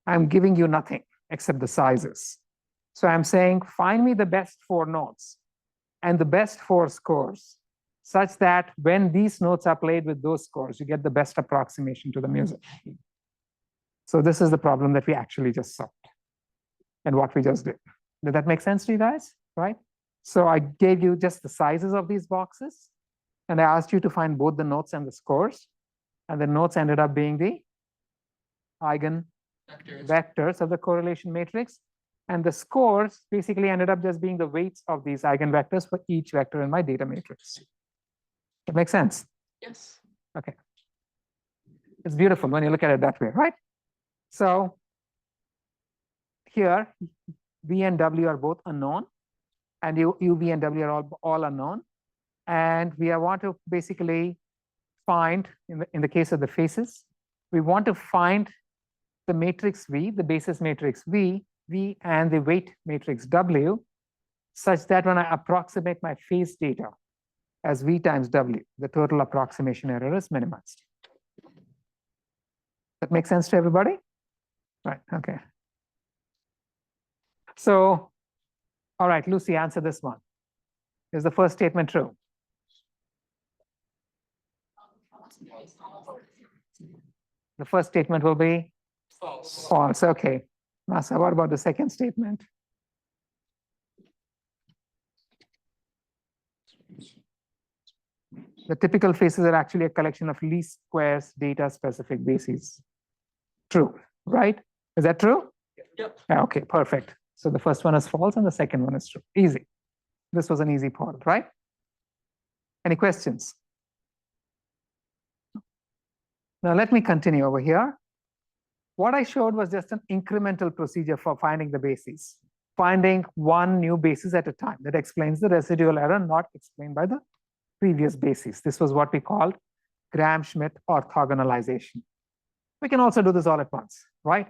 I'm giving you nothing except the sizes. So I'm saying, find me the best 4 notes and the best 4 scores, such that when these notes are played with those scores, you get the best approximation to the music. So this is the problem that we actually just solved and what we just did. Did that make sense to you guys, right? So I gave you just the sizes of these boxes, and I asked you to find both the notes and the scores, and the notes ended up being the eigenvectors of the correlation matrix, and the scores basically ended up just being the weights of these eigenvectors for each vector in my data matrix. That makes sense? Yes. Okay. It's beautiful when you look at it that way, right? So here, V and W are both unknown, and U, V, and W are all unknown. And we want to basically find, in the case of the faces, we want to find the matrix V, the basis matrix V, and the weight matrix W, such that when I approximate my phase data as V times W, the total approximation error is minimized. That makes sense to everybody? Right, okay. So, all right, Lucy, answer this one. Is the first statement true? The first statement will be False. false. Okay. Masa, what about the second statement? The typical faces are actually a collection of least squares data specific bases. True, right? Is that true? Yep. Yeah, okay, perfect. So the first one is false and the second one is true. Easy. This was an easy part, right? Any questions? Now let me continue over here. What I showed was just an incremental procedure for finding the bases, finding one new basis at a time. That explains the residual error not explained by the previous basis. This was what we called Gram-Schmidt orthogonalization. We can also do this all at once, right?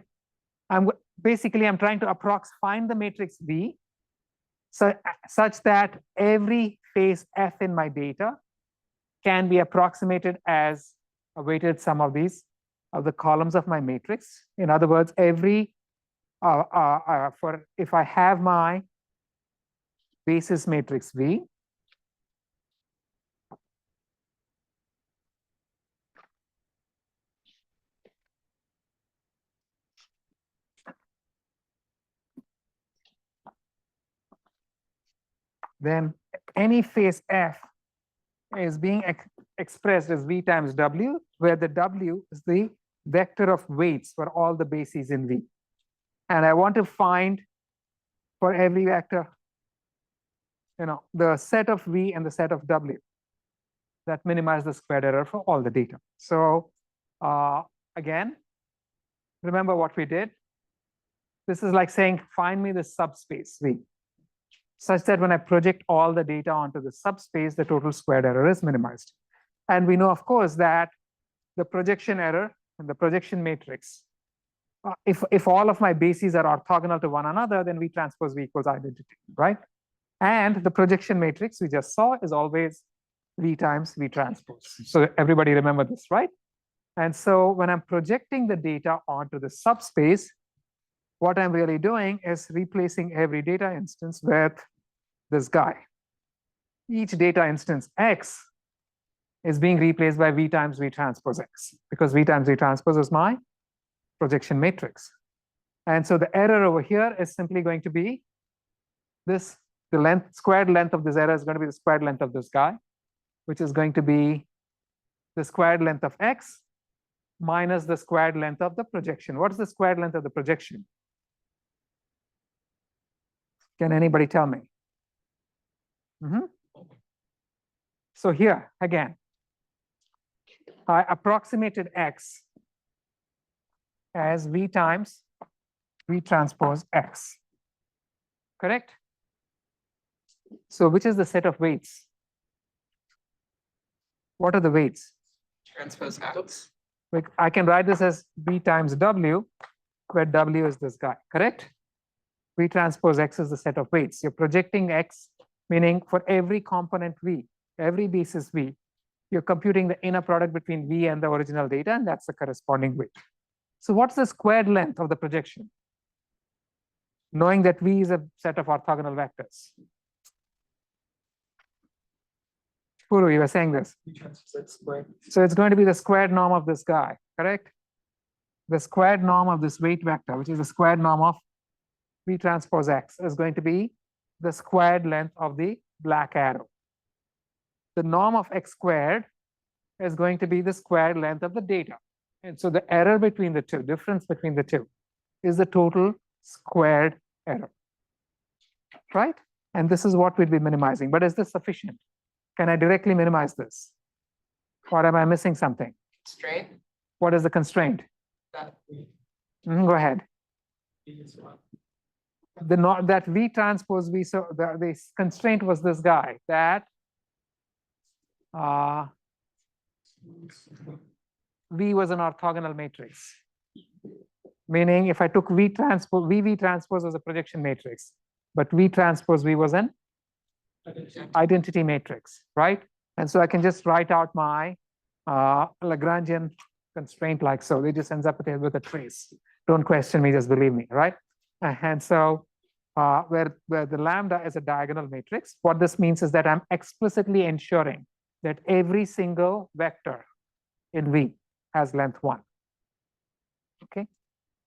I'm trying to find the matrix V such that every phase F in my data can be approximated as a weighted sum of these of the columns of my matrix. In other words, every if I have my basis matrix V, then any phase F is being expressed as V times W, where the W is the vector of weights for all the bases in V. And I want to find for every vector, the set of V and the set of W that minimize the squared error for all the data. So again, remember what we did? This is like saying, find me the subspace V, such that when I project all the data onto the subspace, the total squared error is minimized. And we know, of course, that the projection error and the projection matrix, if all of my bases are orthogonal to one another, then V transpose V equals identity, right? And the projection matrix we just saw is always V times V transpose. So everybody remember this, right? And so when I'm projecting the data onto the subspace, what I'm really doing is replacing every data instance with this guy. Each data instance X is being replaced by V times V transpose X, because V times V transpose is my projection matrix. And so the error over here is simply going to be this, the squared length of this error is going to be the squared length of this guy, which is going to be the squared length of X minus the squared length of the projection. What is the squared length of the projection? Can anybody tell me? So here again, I approximated X as V times V transpose X. Correct? So which is the set of weights? What are the weights? Transpose X. Like, I can write this as V times W, where W is this guy, correct? V transpose X is the set of weights. You're projecting X, meaning for every component V, every basis V, you're computing the inner product between V and the original data, and that's the corresponding weight. So what's the squared length of the projection? Knowing that V is a set of orthogonal vectors. Puru, you were saying this. So it's going to be the squared norm of this guy, correct? The squared norm of this weight vector, which is the squared norm of V transpose X, is going to be the squared length of the black arrow. The norm of X squared is going to be the squared length of the data. And so the error between the two, difference between the two, is the total squared error, right? And this is what we'd be minimizing. But is this sufficient? Can I directly minimize this? Or am I missing something? Constraint. What is the constraint? That Go ahead. That V transpose V, so the constraint was this guy, that V was an orthogonal matrix. Meaning if I took V transpose was a projection matrix, but V transpose V was an identity matrix, right? And so I can just write out my Lagrangian constraint like so. It just ends up with a trace. Don't question me, just believe me, right? And so where the lambda is a diagonal matrix, what this means is that I'm explicitly ensuring that every single vector in V has length 1. Okay.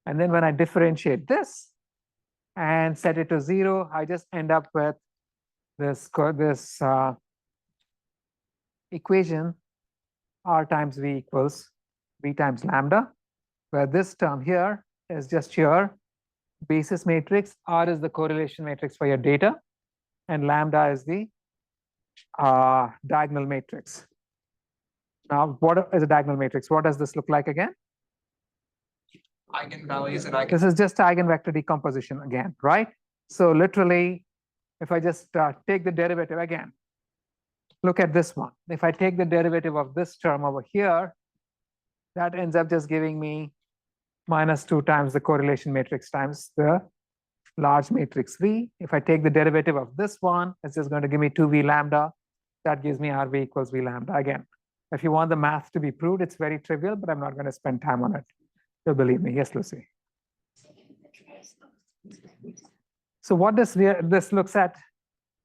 And then when I differentiate this and set it to 0, I just end up with this equation R times V equals V times lambda, where this term here is just your basis matrix. R is the correlation matrix for your data, and lambda is the diagonal matrix. Now, what is a diagonal matrix? What does this look like again? eigenvalues and This is just eigenvector decomposition again, right? So literally, if I just take the derivative again, look at this one. If I take the derivative of this term over here, that ends up just giving me -2 times the correlation matrix times the large matrix V. If I take the derivative of this one, it's just going to give me 2V lambda. That gives me RV equals V lambda. Again, if you want the math to be proved, it's very trivial, but I'm not going to spend time on it. You'll believe me. Yes, Lucy. So what this looks at,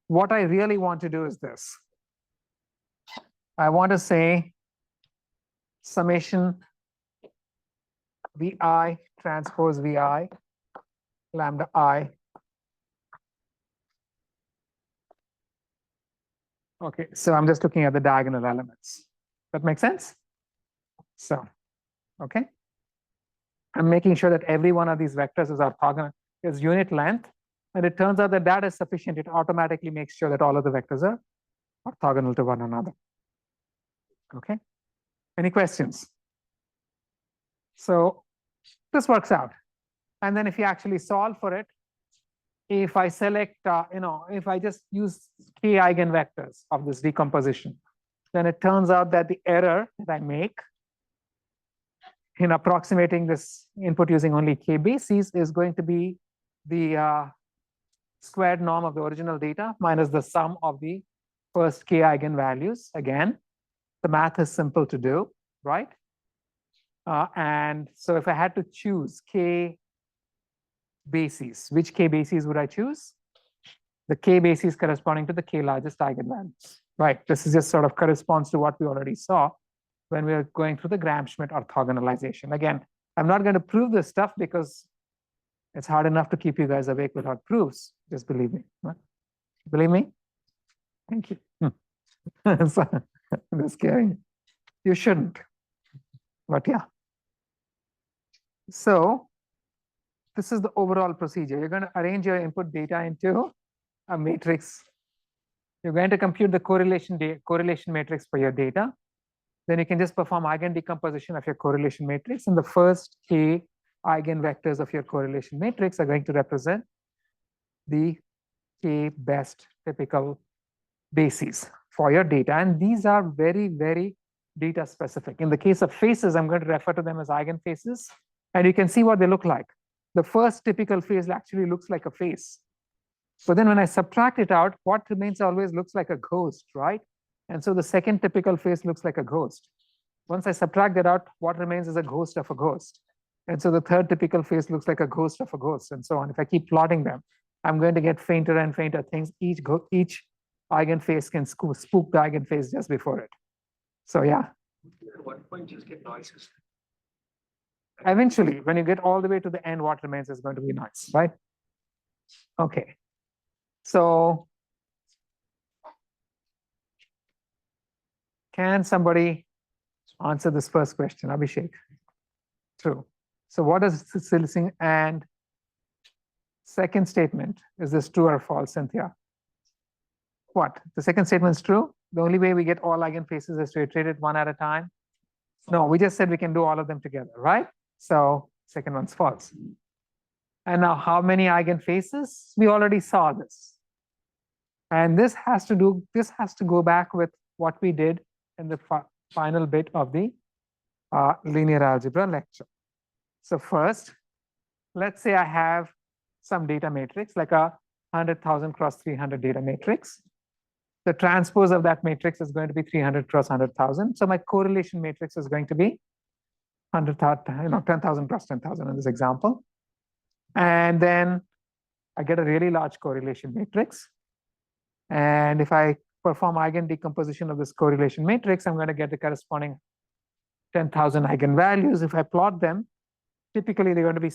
what I really want to do is this. I want to say summation VI transpose VI lambda I. Okay, so I'm just looking at the diagonal elements. That makes sense? So, okay. I'm making sure that every one of these vectors is orthogonal, is unit length, and it turns out that that is sufficient. It automatically makes sure that all of the vectors are orthogonal to one another. Okay. Any questions? So this works out. And then if you actually solve for it, if I select, if I just use k eigenvectors of this decomposition, then it turns out that the error that I make in approximating this input using only k bases is going to be the squared norm of the original data minus the sum of the first k eigenvalues. Again, the math is simple to do, right? And so if I had to choose k bases, which k bases would I choose? The k bases corresponding to the k largest eigenvalues, right? This is just sort of corresponds to what we already saw when we were going through the Gram-Schmidt orthogonalization. Again, I'm not going to prove this stuff because it's hard enough to keep you guys awake without proofs. Just believe me. Right? Believe me? Thank you. So, just kidding. You shouldn't. But yeah. So this is the overall procedure. You're going to arrange your input data into a matrix You're going to compute the correlation matrix for your data. Then you can just perform eigen decomposition of your correlation matrix, and the first k eigenvectors of your correlation matrix are going to represent the k best typical bases for your data. And these are very, very data specific. In the case of faces, I'm going to refer to them as eigenfaces, and you can see what they look like. The first typical face actually looks like a face. So then when I subtract it out, what remains always looks like a ghost, right? And so the second typical face looks like a ghost. Once I subtract that out, what remains is a ghost of a ghost. And so the third typical face looks like a ghost of a ghost, and so on. If I keep plotting them, I'm going to get fainter and fainter things. Each eigenface can spook the eigenface just before it. So yeah. At what point just get noises? Eventually, when you get all the way to the end, what remains is going to be nice, right? Okay. So can somebody answer this first question? Abhishek. True. So what is silicing? And second statement, is this true or false, Cynthia? What? The second statement is true? The only way we get all eigenfaces is to iterate it one at a time? No, we just said we can do all of them together, right? So second one's false. And now how many eigenfaces? We already saw this. And this has to go back with what we did in the final bit of the linear algebra lecture. So first, let's say I have some data matrix, like a 100,000 cross 300 data matrix. The transpose of that matrix is going to be 300 cross 100,000. So my correlation matrix is going to be 100,000, 10,000 cross 10,000 in this example. And then I get a really large correlation matrix. And if I perform eigen decomposition of this correlation matrix, I'm going to get the corresponding 10,000 eigenvalues. If I plot them, typically they're going to be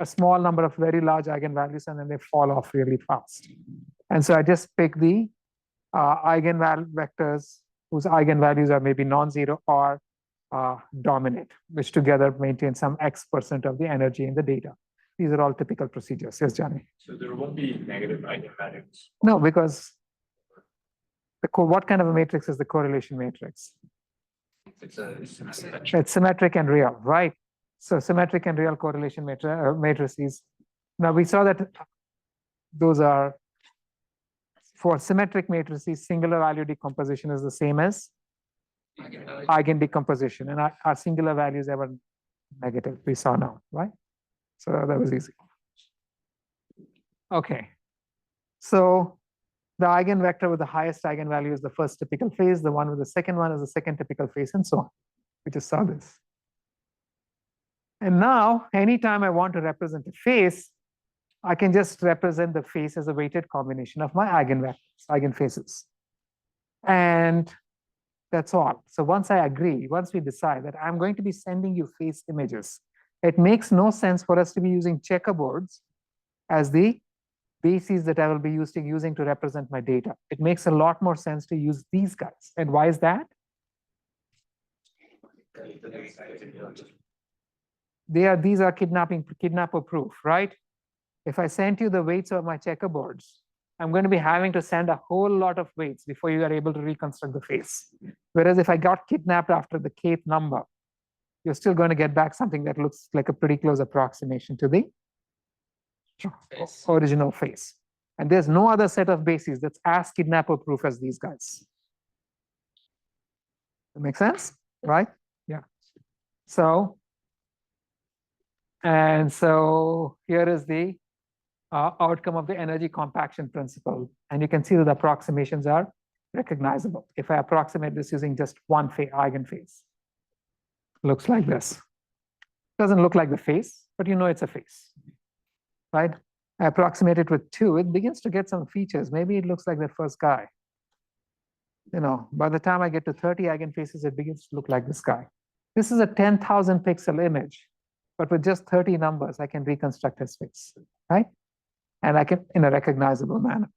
a small number of very large eigenvalues, and then they fall off really fast. And so I just pick the eigenvectors whose eigenvalues are maybe non-zero or dominate, which together maintain some X% of the energy in the data. These are all typical procedures. Yes, Johnny? So there won't be negative eigenvalues. No, because what kind of a matrix is the correlation matrix? It's symmetric and real, right? So symmetric and real correlation matrices. Now we saw that those are, for symmetric matrices, singular value decomposition is the same as eigen decomposition, and our singular values ever negative, we saw now, right? So that was easy. Okay, so the eigenvector with the highest eigenvalue is the first typical phase, the one with the second one is the second typical phase, and so on. We just saw this. And now, anytime I want to represent a phase, I can just represent the phase as a weighted combination of my eigenvectors, eigenphases. And that's all. So once I agree, once we decide that I'm going to be sending you phase images, it makes no sense for us to be using checkerboards as the bases that I will be using to represent my data. It makes a lot more sense to use these guys. And why is that? These are kidnapper proof, right? If I sent you the weights of my checkerboards, I'm going to be having to send a whole lot of weights before you are able to reconstruct the face. Whereas if I got kidnapped after the kth number, you're still going to get back something that looks like a pretty close approximation to the original face. And there's no other set of bases that's as kidnapper proof as these guys. That makes sense, right? Yeah. So here is the outcome of the energy compaction principle. And you can see that the approximations are recognizable. If I approximate this using just one eigenphase, looks like this. Doesn't look like the face, but you know it's a face, right? I approximate it with 2, it begins to get some features. Maybe it looks like the first guy. By the time I get to 30 eigenfaces, it begins to look like this guy. This is a 10,000 pixel image, but with just 30 numbers, I can reconstruct his face, right? And I can in a recognizable manner.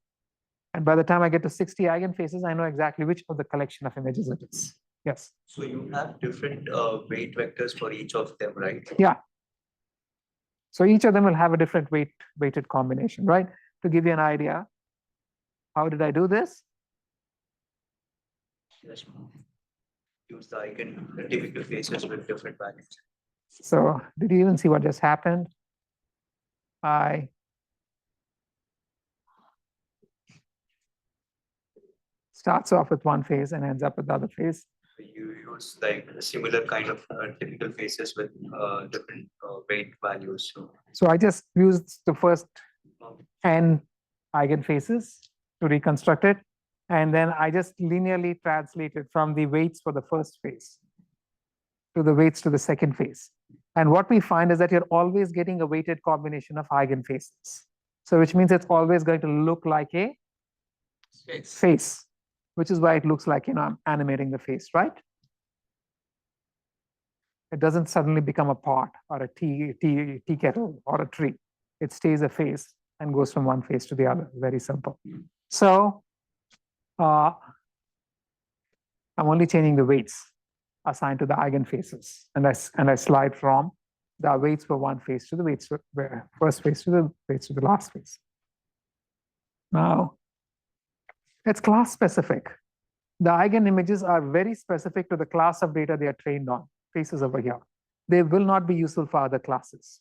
And by the time I get to 60 eigenfaces, I know exactly which of the collection of images it is. Yes. So you have different weight vectors for each of them, right? Yeah. So each of them will have a different weighted combination, right? To give you an idea, How did I do this? Just use the typical faces with different values. So did you even see what just happened? I starts off with one face and ends up with the other face. You use like a similar kind of typical faces with different weight values. So I just used the first n eigenfaces to reconstruct it. And then I just linearly translated from the weights for the first phase to the weights to the second phase. And what we find is that you're always getting a weighted combination of eigenfaces. So which means it's always going to look like a face, which is why it looks like, I'm animating the face, right? It doesn't suddenly become a pot or a tea kettle or a tree. It stays a face and goes from one face to the other. Very simple. So I'm only changing the weights assigned to the eigenfaces, and I slide from the weights for one face to the weights for the first face to the weights to the last face. Now, it's class specific. The eigenimages are very specific to the class of data they are trained on, faces over here. They will not be useful for other classes.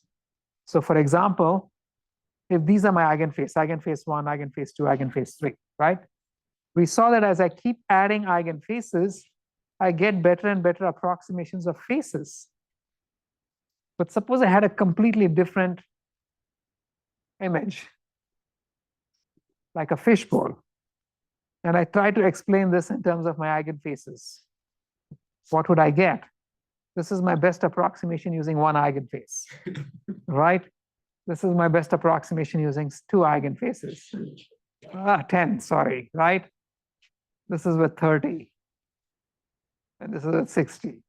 So for example, if these are my eigenface 1, eigenface 2, eigenface 3, right? We saw that as I keep adding eigenfaces, I get better and better approximations of faces. But suppose I had a completely different image, like a fishbowl, and I try to explain this in terms of my eigenfaces. What would I get? This is my best approximation using one eigenface, right? This is my best approximation using 2 eigenfaces. 10, sorry, right? This is with 30. And this is with 60.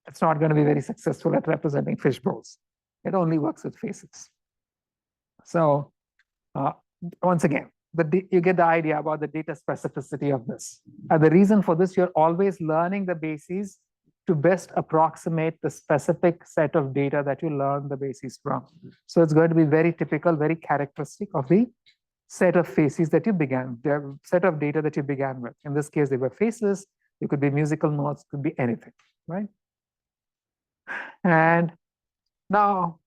It's not going to be very successful at representing fishbowls. It only works with faces. So once again, you get the idea about the data specificity of this. And the reason for this, you're always learning the bases to best approximate the specific set of data that you learn the bases from. So it's going to be very typical, very characteristic of the set of faces that you began, the set of data that you began with. In this case, they were faces. It could be musical notes, could be anything, right? And now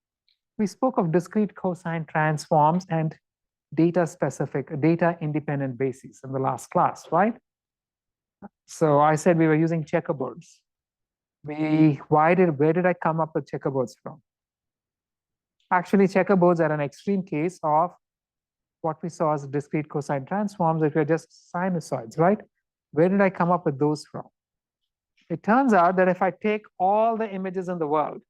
we spoke of discrete cosine transforms and data specific, data independent bases in the last class, right? So I said we were using checkerboards. Where did I come up with checkerboards from? Actually, checkerboards are an extreme case of what we saw as discrete cosine transforms if you're just sinusoids, right? Where did I come up with those from? It turns out that if I take all the images in the world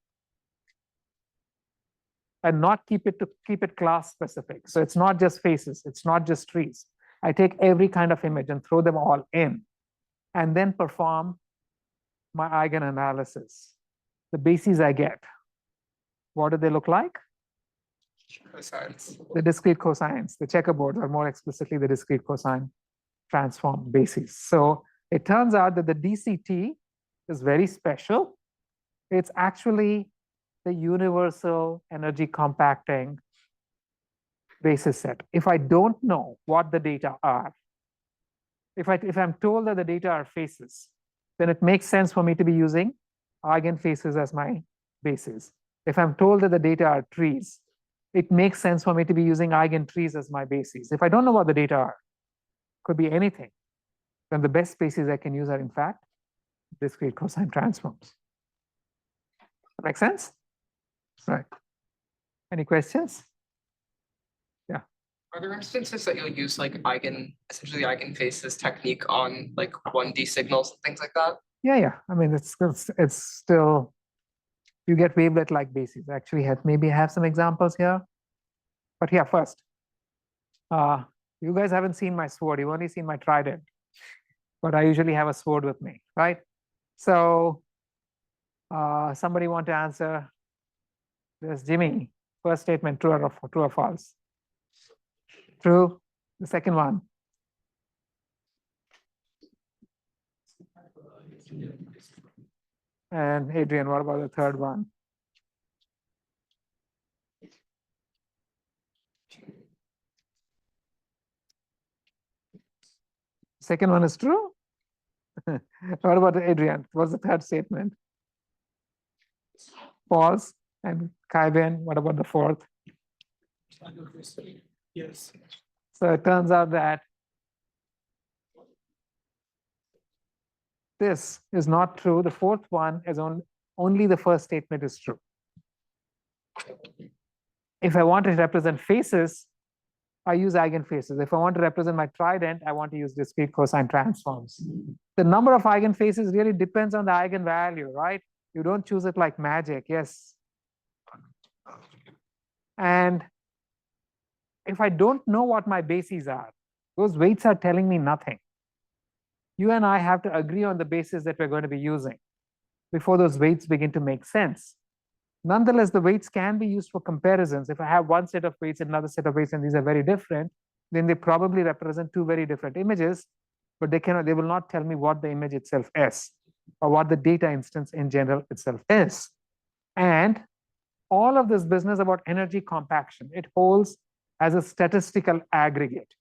and not keep it class specific, so it's not just faces, it's not just trees. I take every kind of image and throw them all in, and then perform my eigenanalysis. The bases I get, what do they look like? Cosines. The discrete cosines. The checkerboards are more explicitly the discrete cosine transform bases. So it turns out that the DCT is very special. It's actually the universal energy compacting basis set. If I don't know what the data are, if I'm told that the data are faces, then it makes sense for me to be using eigenfaces as my basis. If I'm told that the data are trees, it makes sense for me to be using eigentrees as my basis. If I don't know what the data are, could be anything, then the best bases I can use are in fact discrete cosine transforms. Make sense? Right. Any questions? Yeah. Are there instances that you'll use like essentially eigenfaces technique on like 1D signals and things like that? Yeah. I mean, it's still, you get wavelet-like bases. Actually, maybe have some examples here. But yeah, first, you guys haven't seen my sword. You've only seen my trident. But I usually have a sword with me, right? So somebody want to answer? There's Jimmy. First statement, true or false? True. The second one. And Adrian, what about the third one? Second one is true. What about Adrian? What's the third statement? False. And Kaiben, what about the fourth? Yes. So it turns out that this is not true. The fourth one is only the first statement is true. If I want to represent faces, I use eigenfaces. If I want to represent my trident, I want to use discrete cosine transforms. The number of eigenfaces really depends on the eigenvalue, right? You don't choose it like magic, yes. And if I don't know what my bases are, those weights are telling me nothing. You and I have to agree on the basis that we're going to be using before those weights begin to make sense. Nonetheless, the weights can be used for comparisons. If I have one set of weights and another set of weights, and these are very different, then they probably represent two very different images, but they will not tell me what the image itself is or what the data instance in general itself is. And all of this business about energy compaction, it holds as a statistical aggregate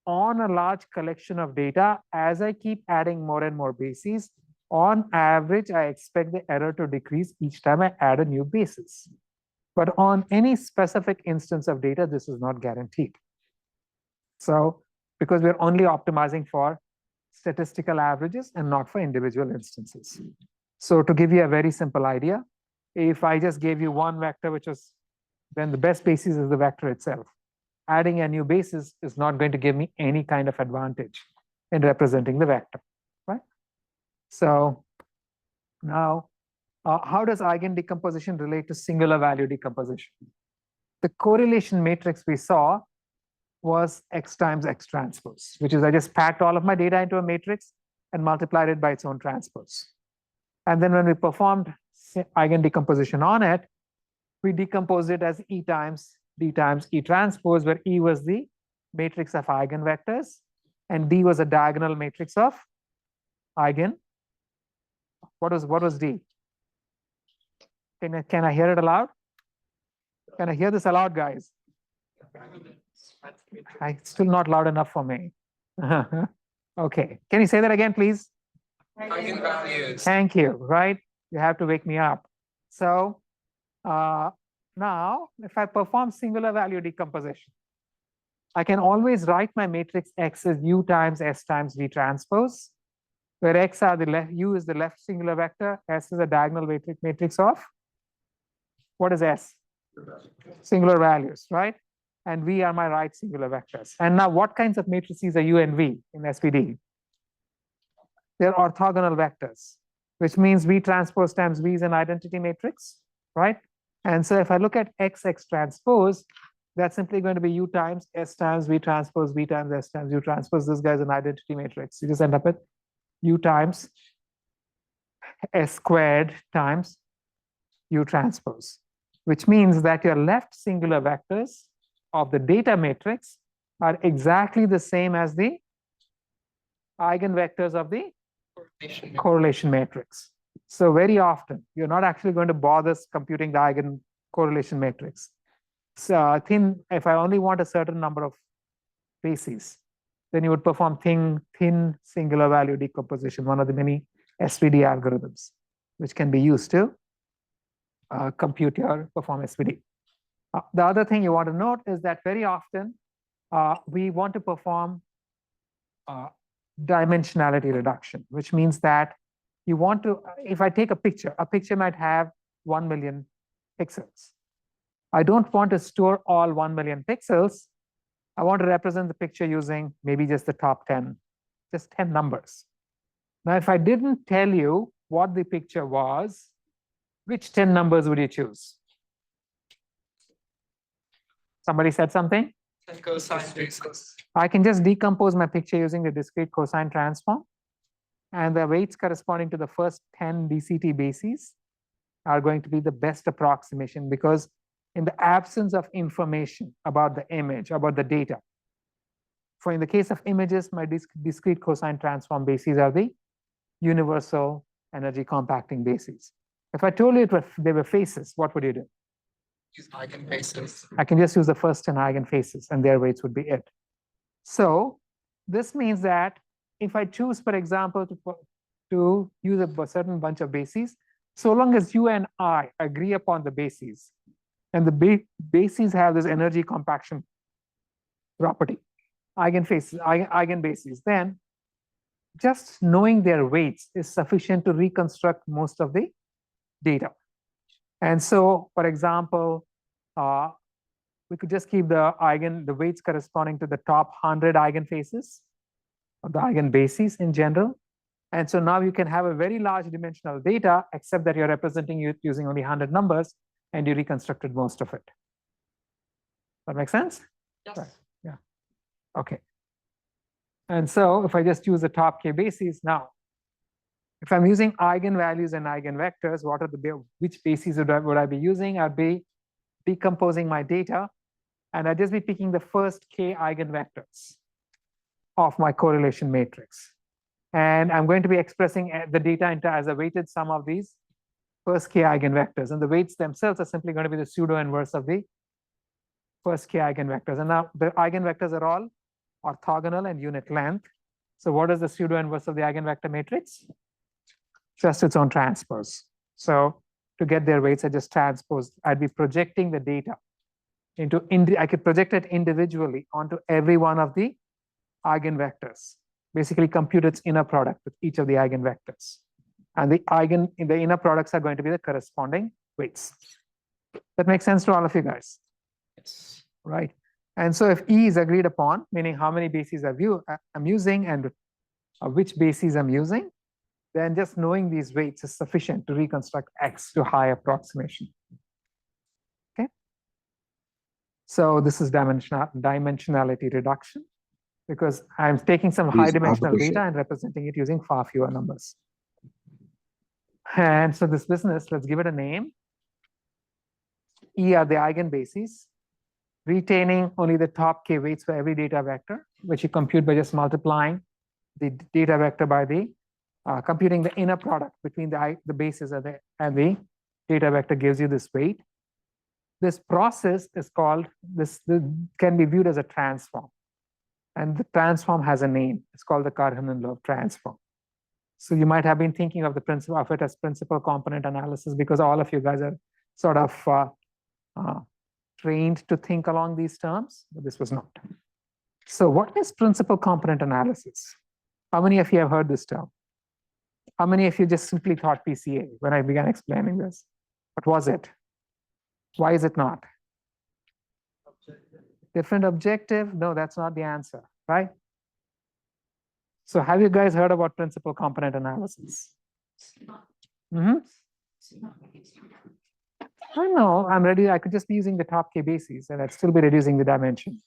on a large collection of data. As I keep adding more and more bases, on average, I expect the error to decrease each time I add a new basis. But on any specific instance of data, this is not guaranteed. So, because we're only optimizing for statistical averages and not for individual instances. So to give you a very simple idea, if I just gave you one vector, which was, then the best basis is the vector itself. Adding a new basis is not going to give me any kind of advantage in representing the vector, right? So now, how does eigen decomposition relate to singular value decomposition? The correlation matrix we saw was X times X transpose, which is I just packed all of my data into a matrix and multiplied it by its own transpose. And then when we performed eigen decomposition on it, we decomposed it as E times D times E transpose, where E was the matrix of eigenvectors and D was a diagonal matrix of eigen. What was D? Can I hear it aloud? Can I hear this aloud, guys? It's still not loud enough for me. Okay, can you say that again, please? Eigenvalues. Thank you, right? You have to wake me up. So now, if I perform singular value decomposition, I can always write my matrix X as U times S times V transpose, where X are the left, U is the left singular vector, S is a diagonal matrix of, what is S? Singular values, right? And V are my right singular vectors. And now what kinds of matrices are U and V in SPD? They're orthogonal vectors, which means V transpose times V is an identity matrix, right? And so if I look at X transpose, that's simply going to be U times S times V transpose, V times S times U transpose. This guy's an identity matrix. You just end up with U times S squared times U transpose, which means that your left singular vectors of the data matrix are exactly the same as the eigenvectors of the correlation matrix. So very often, you're not actually going to bother computing the eigen correlation matrix. So if I only want a certain number of bases, then you would perform thin singular value decomposition, one of the many SPD algorithms, which can be used to compute or perform SPD. The other thing you want to note is that very often we want to perform dimensionality reduction, which means that you want to, if I take a picture might have 1 million pixels. I don't want to store all 1 million pixels. I want to represent the picture using maybe just the top 10, just 10 numbers. Now, if I didn't tell you what the picture was, which 10 numbers would you choose? Somebody said something? Cosine basis. I can just decompose my picture using the discrete cosine transform. And the weights corresponding to the first 10 DCT bases are going to be the best approximation, because in the absence of information about the image, about the data, for in the case of images, my discrete cosine transform bases are the universal energy compacting bases. If I told you they were faces, what would you do? Use eigenfaces. I can just use the first 10 eigenfaces and their weights would be it. So this means that if I choose, for example, to use a certain bunch of bases, so long as you and I agree upon the bases, and the bases have this energy compaction property, eigenbases, then just knowing their weights is sufficient to reconstruct most of the data. And so, for example, we could just keep the weights corresponding to the top 100 eigenfaces, or the eigenbases in general. And so now you can have a very large dimensional data, except that you're representing it using only 100 numbers, and you reconstructed most of it. That makes sense? Yes. Right. Yeah. Okay. And so if I just use the top k bases now, if I'm using eigenvalues and eigenvectors, which bases would I be using? I'd be decomposing my data, and I'd just be picking the first k eigenvectors of my correlation matrix. And I'm going to be expressing the data as a weighted sum of these first k eigenvectors. And the weights themselves are simply going to be the pseudo inverse of the first k eigenvectors. And now the eigenvectors are all orthogonal and unit length. So what is the pseudo inverse of the eigenvector matrix? Just its own transpose. So to get their weights, I just transpose. I'd be projecting the data into, I could project it individually onto every one of the eigenvectors. Basically compute its inner product with each of the eigenvectors. And the inner products are going to be the corresponding weights. That makes sense to all of you guys? Yes. Right. And so if E is agreed upon, meaning how many bases I'm using and which bases I'm using, then just knowing these weights is sufficient to reconstruct X to high approximation. Okay. So this is dimensionality reduction, because I'm taking some high dimensional data and representing it using far fewer numbers. And so this business, let's give it a name. E are the eigenbases, retaining only the top k weights for every data vector, which you compute by just multiplying the data vector by the computing the inner product between the bases and the data vector gives you this weight. This process is called, this can be viewed as a transform. And the transform has a name. It's called the Karhunen-Loeb transform. So you might have been thinking of the principle of it as principal component analysis, because all of you guys are sort of trained to think along these terms, but this was not. So what is principal component analysis? How many of you have heard this term? How many of you just simply thought PCA when I began explaining this? What was it? Why is it not? Different objective? No, that's not the answer, right? So have you guys heard about principal component analysis? Mm-hmm. I know, I'm ready. I could just be using the top k bases and I'd still be reducing the dimension.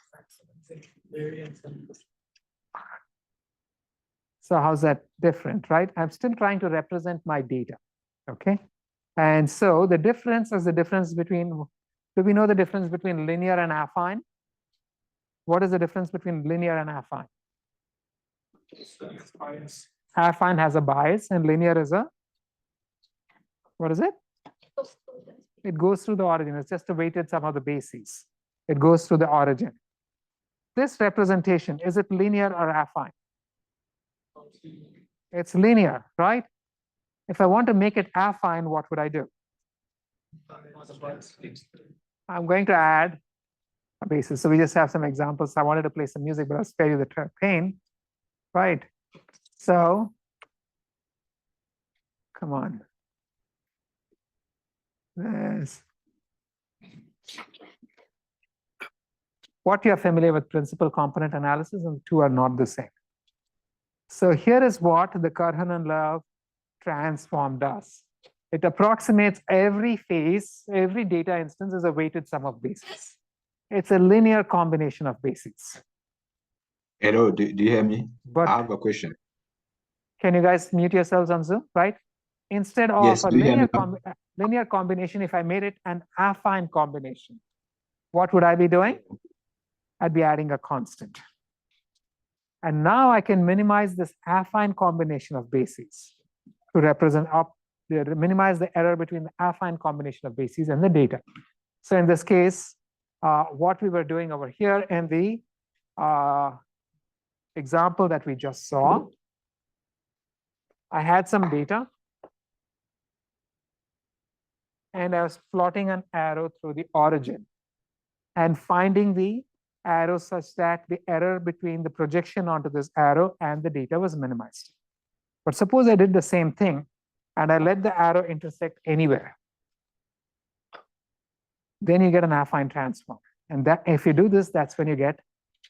So how's that different, right? I'm still trying to represent my data, okay? And so the difference is the difference between, do we know the difference between linear and affine? What is the difference between linear and affine? Affine has a bias and linear is a, what is it? It goes through the origin. It's just a weighted sum of the bases. It goes through the origin. This representation, is it linear or affine? It's linear, right? If I want to make it affine, what would I do? I'm going to add a basis. So we just have some examples. I wanted to play some music, but I'll spare you the pain, right? So, come on. There's what you're familiar with principal component analysis, and the two are not the same. So here is what the Karhunen-Loeb transform does. It approximates every phase, every data instance is a weighted sum of bases. It's a linear combination of bases. Hello, do you hear me? But I have a question. can you guys mute yourselves on Zoom, right? Instead of Yes, a do you hear me? linear combination, if I made it an affine combination, what would I be doing? I'd be adding a constant. And now I can minimize this affine combination of bases to represent minimize the error between the affine combination of bases and the data. So in this case, what we were doing over here in the example that we just saw I had some data, and I was plotting an arrow through the origin and finding the arrow such that the error between the projection onto this arrow and the data was minimized. But suppose I did the same thing and I let the arrow intersect anywhere. Then you get an affine transform. And that, if you do this, that's when you get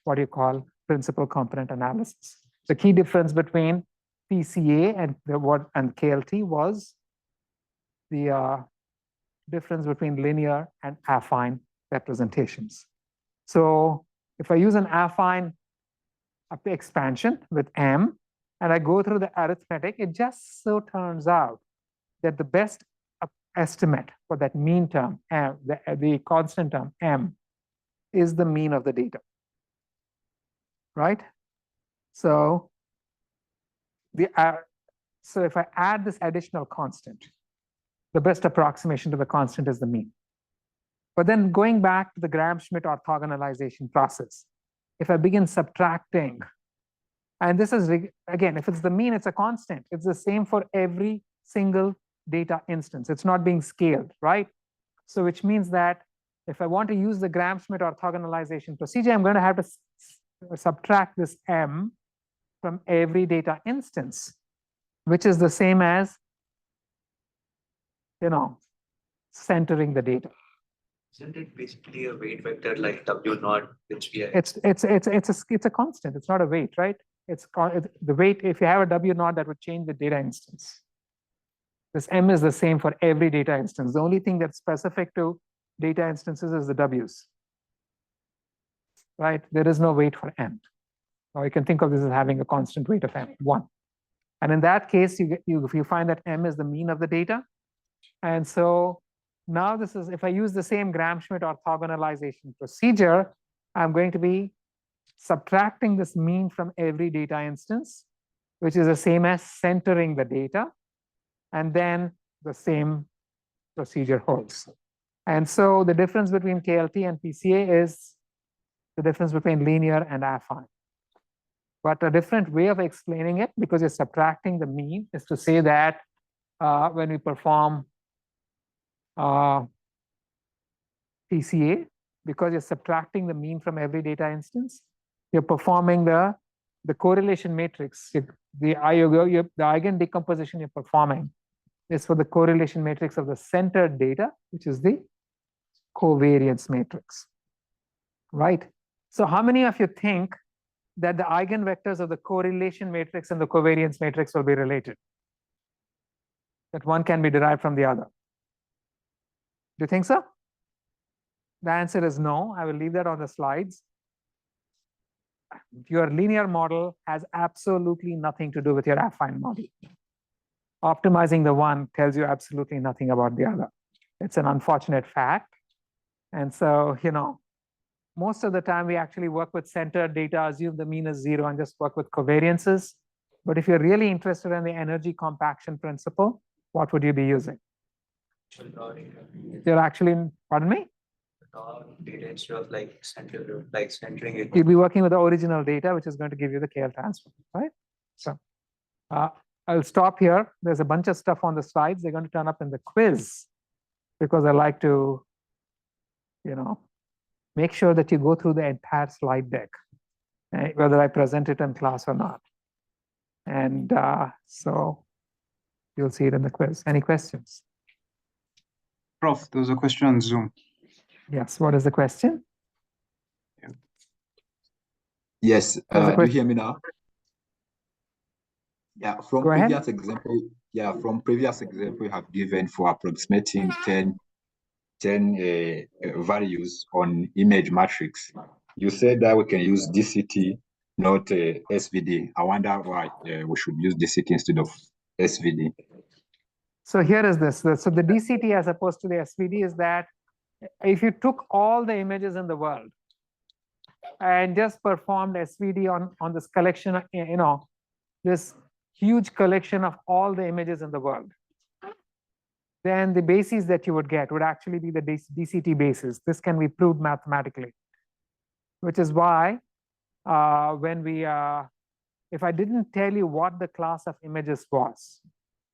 what you call principal component analysis. The key difference between PCA and KLT was the difference between linear and affine representations. So if I use an affine expansion with M and I go through the arithmetic, it just so turns out that the best estimate for that mean term, M, the constant term M, is the mean of the data, right? So so if I add this additional constant, the best approximation to the constant is the mean. But then going back to the Gram-Schmidt orthogonalization process, if I begin subtracting, and this is, again, if it's the mean, it's a constant. It's the same for every single data instance. It's not being scaled, right? So which means that if I want to use the Gram-Schmidt orthogonalization procedure, I'm going to have to subtract this M from every data instance, which is the same as, centering the data. Isn't it basically a weight vector like W naught, which we are? It's a constant. It's not a weight, right? It's the weight. If you have a W naught, that would change the data instance. This M is the same for every data instance. The only thing that's specific to data instances is the W's, right? There is no weight for M. Or you can think of this as having a constant weight of M, 1. And in that case, you find that M is the mean of the data. And so now this is, if I use the same Gram-Schmidt orthogonalization procedure, I'm going to be subtracting this mean from every data instance, which is the same as centering the data. And then the same procedure holds. And so the difference between KLT and PCA is the difference between linear and affine. But a different way of explaining it, because you're subtracting the mean, is to say that when we perform PCA, because you're subtracting the mean from every data instance, you're performing the correlation matrix. The eigen decomposition you're performing is for the correlation matrix of the centered data, which is the covariance matrix, right? So how many of you think that the eigenvectors of the correlation matrix and the covariance matrix will be related? That one can be derived from the other? Do you think so? The answer is no. I will leave that on the slides. Your linear model has absolutely nothing to do with your affine model. Optimizing the one tells you absolutely nothing about the other. It's an unfortunate fact. And so, most of the time we actually work with centered data, assume the mean is 0, and just work with covariances. But if you're really interested in the energy compaction principle, what would you be using? You're actually, pardon me? Data instead of centering it. You'll be working with the original data, which is going to give you the KL transform, right? So I'll stop here. There's a bunch of stuff on the slides. They're going to turn up in the quiz, because I like to, make sure that you go through the entire slide deck, whether I present it in class or not. And so you'll see it in the quiz. Any questions? Prof, there was a question on Zoom. Yes, what is the question? Yes, do you hear me now? Yeah, from Go ahead. previous example, you have given for approximating 10 values on image matrix. You said that we can use DCT, not SVD. I wonder why we should use DCT instead of SVD. So here is this. So the DCT as opposed to the SVD is that if you took all the images in the world and just performed SVD on this collection, this huge collection of all the images in the world, then the bases that you would get would actually be the DCT bases. This can be proved mathematically, which is why when we if I didn't tell you what the class of images was,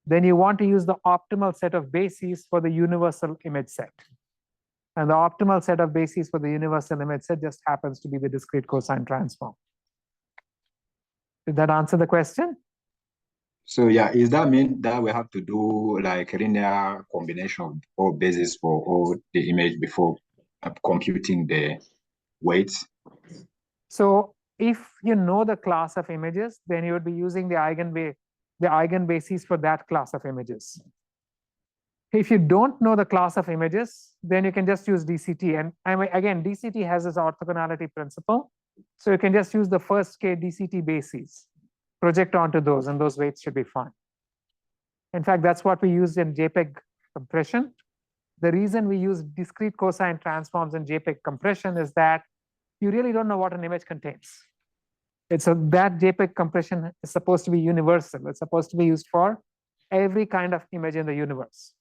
then you want to use the optimal set of bases for the universal image set. And the optimal set of bases for the universal image set just happens to be the discrete cosine transform. Did that answer the question? So yeah, is that mean that we have to do like linear combination of all bases for all the image before computing the weights? So if you know the class of images, then you would be using the eigenbases for that class of images. If you don't know the class of images, then you can just use DCT. And again, DCT has this orthogonality principle. So you can just use the first k DCT bases, project onto those, and those weights should be fine. In fact, that's what we used in JPEG compression. The reason we use discrete cosine transforms in JPEG compression is that you really don't know what an image contains. That JPEG compression is supposed to be universal. It's supposed to be used for every kind of image in the universe.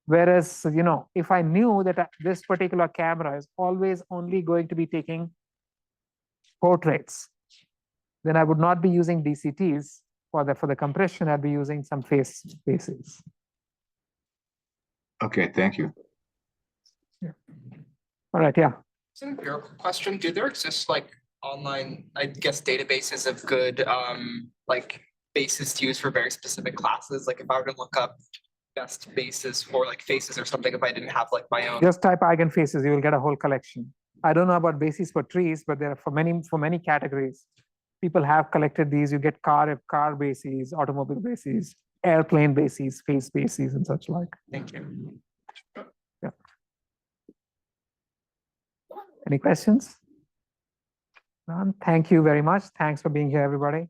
Whereas, if I knew that this particular camera is always only going to be taking portraits, then I would not be using DCTs for the compression. I'd be using some face bases. Okay, thank you. All right, yeah. It's an empirical question. Do there exist like online, I guess, databases of good like bases to use for very specific classes? Like if I were to look up best bases for like faces or something, if I didn't have like my own. Just type eigenfaces, you will get a whole collection. I don't know about bases for trees, but there are for many categories. People have collected these. You get car bases, automobile bases, airplane bases, face bases, and such like. Thank you. Yeah. Any questions? None. Thank you very much. Thanks for being here, everybody.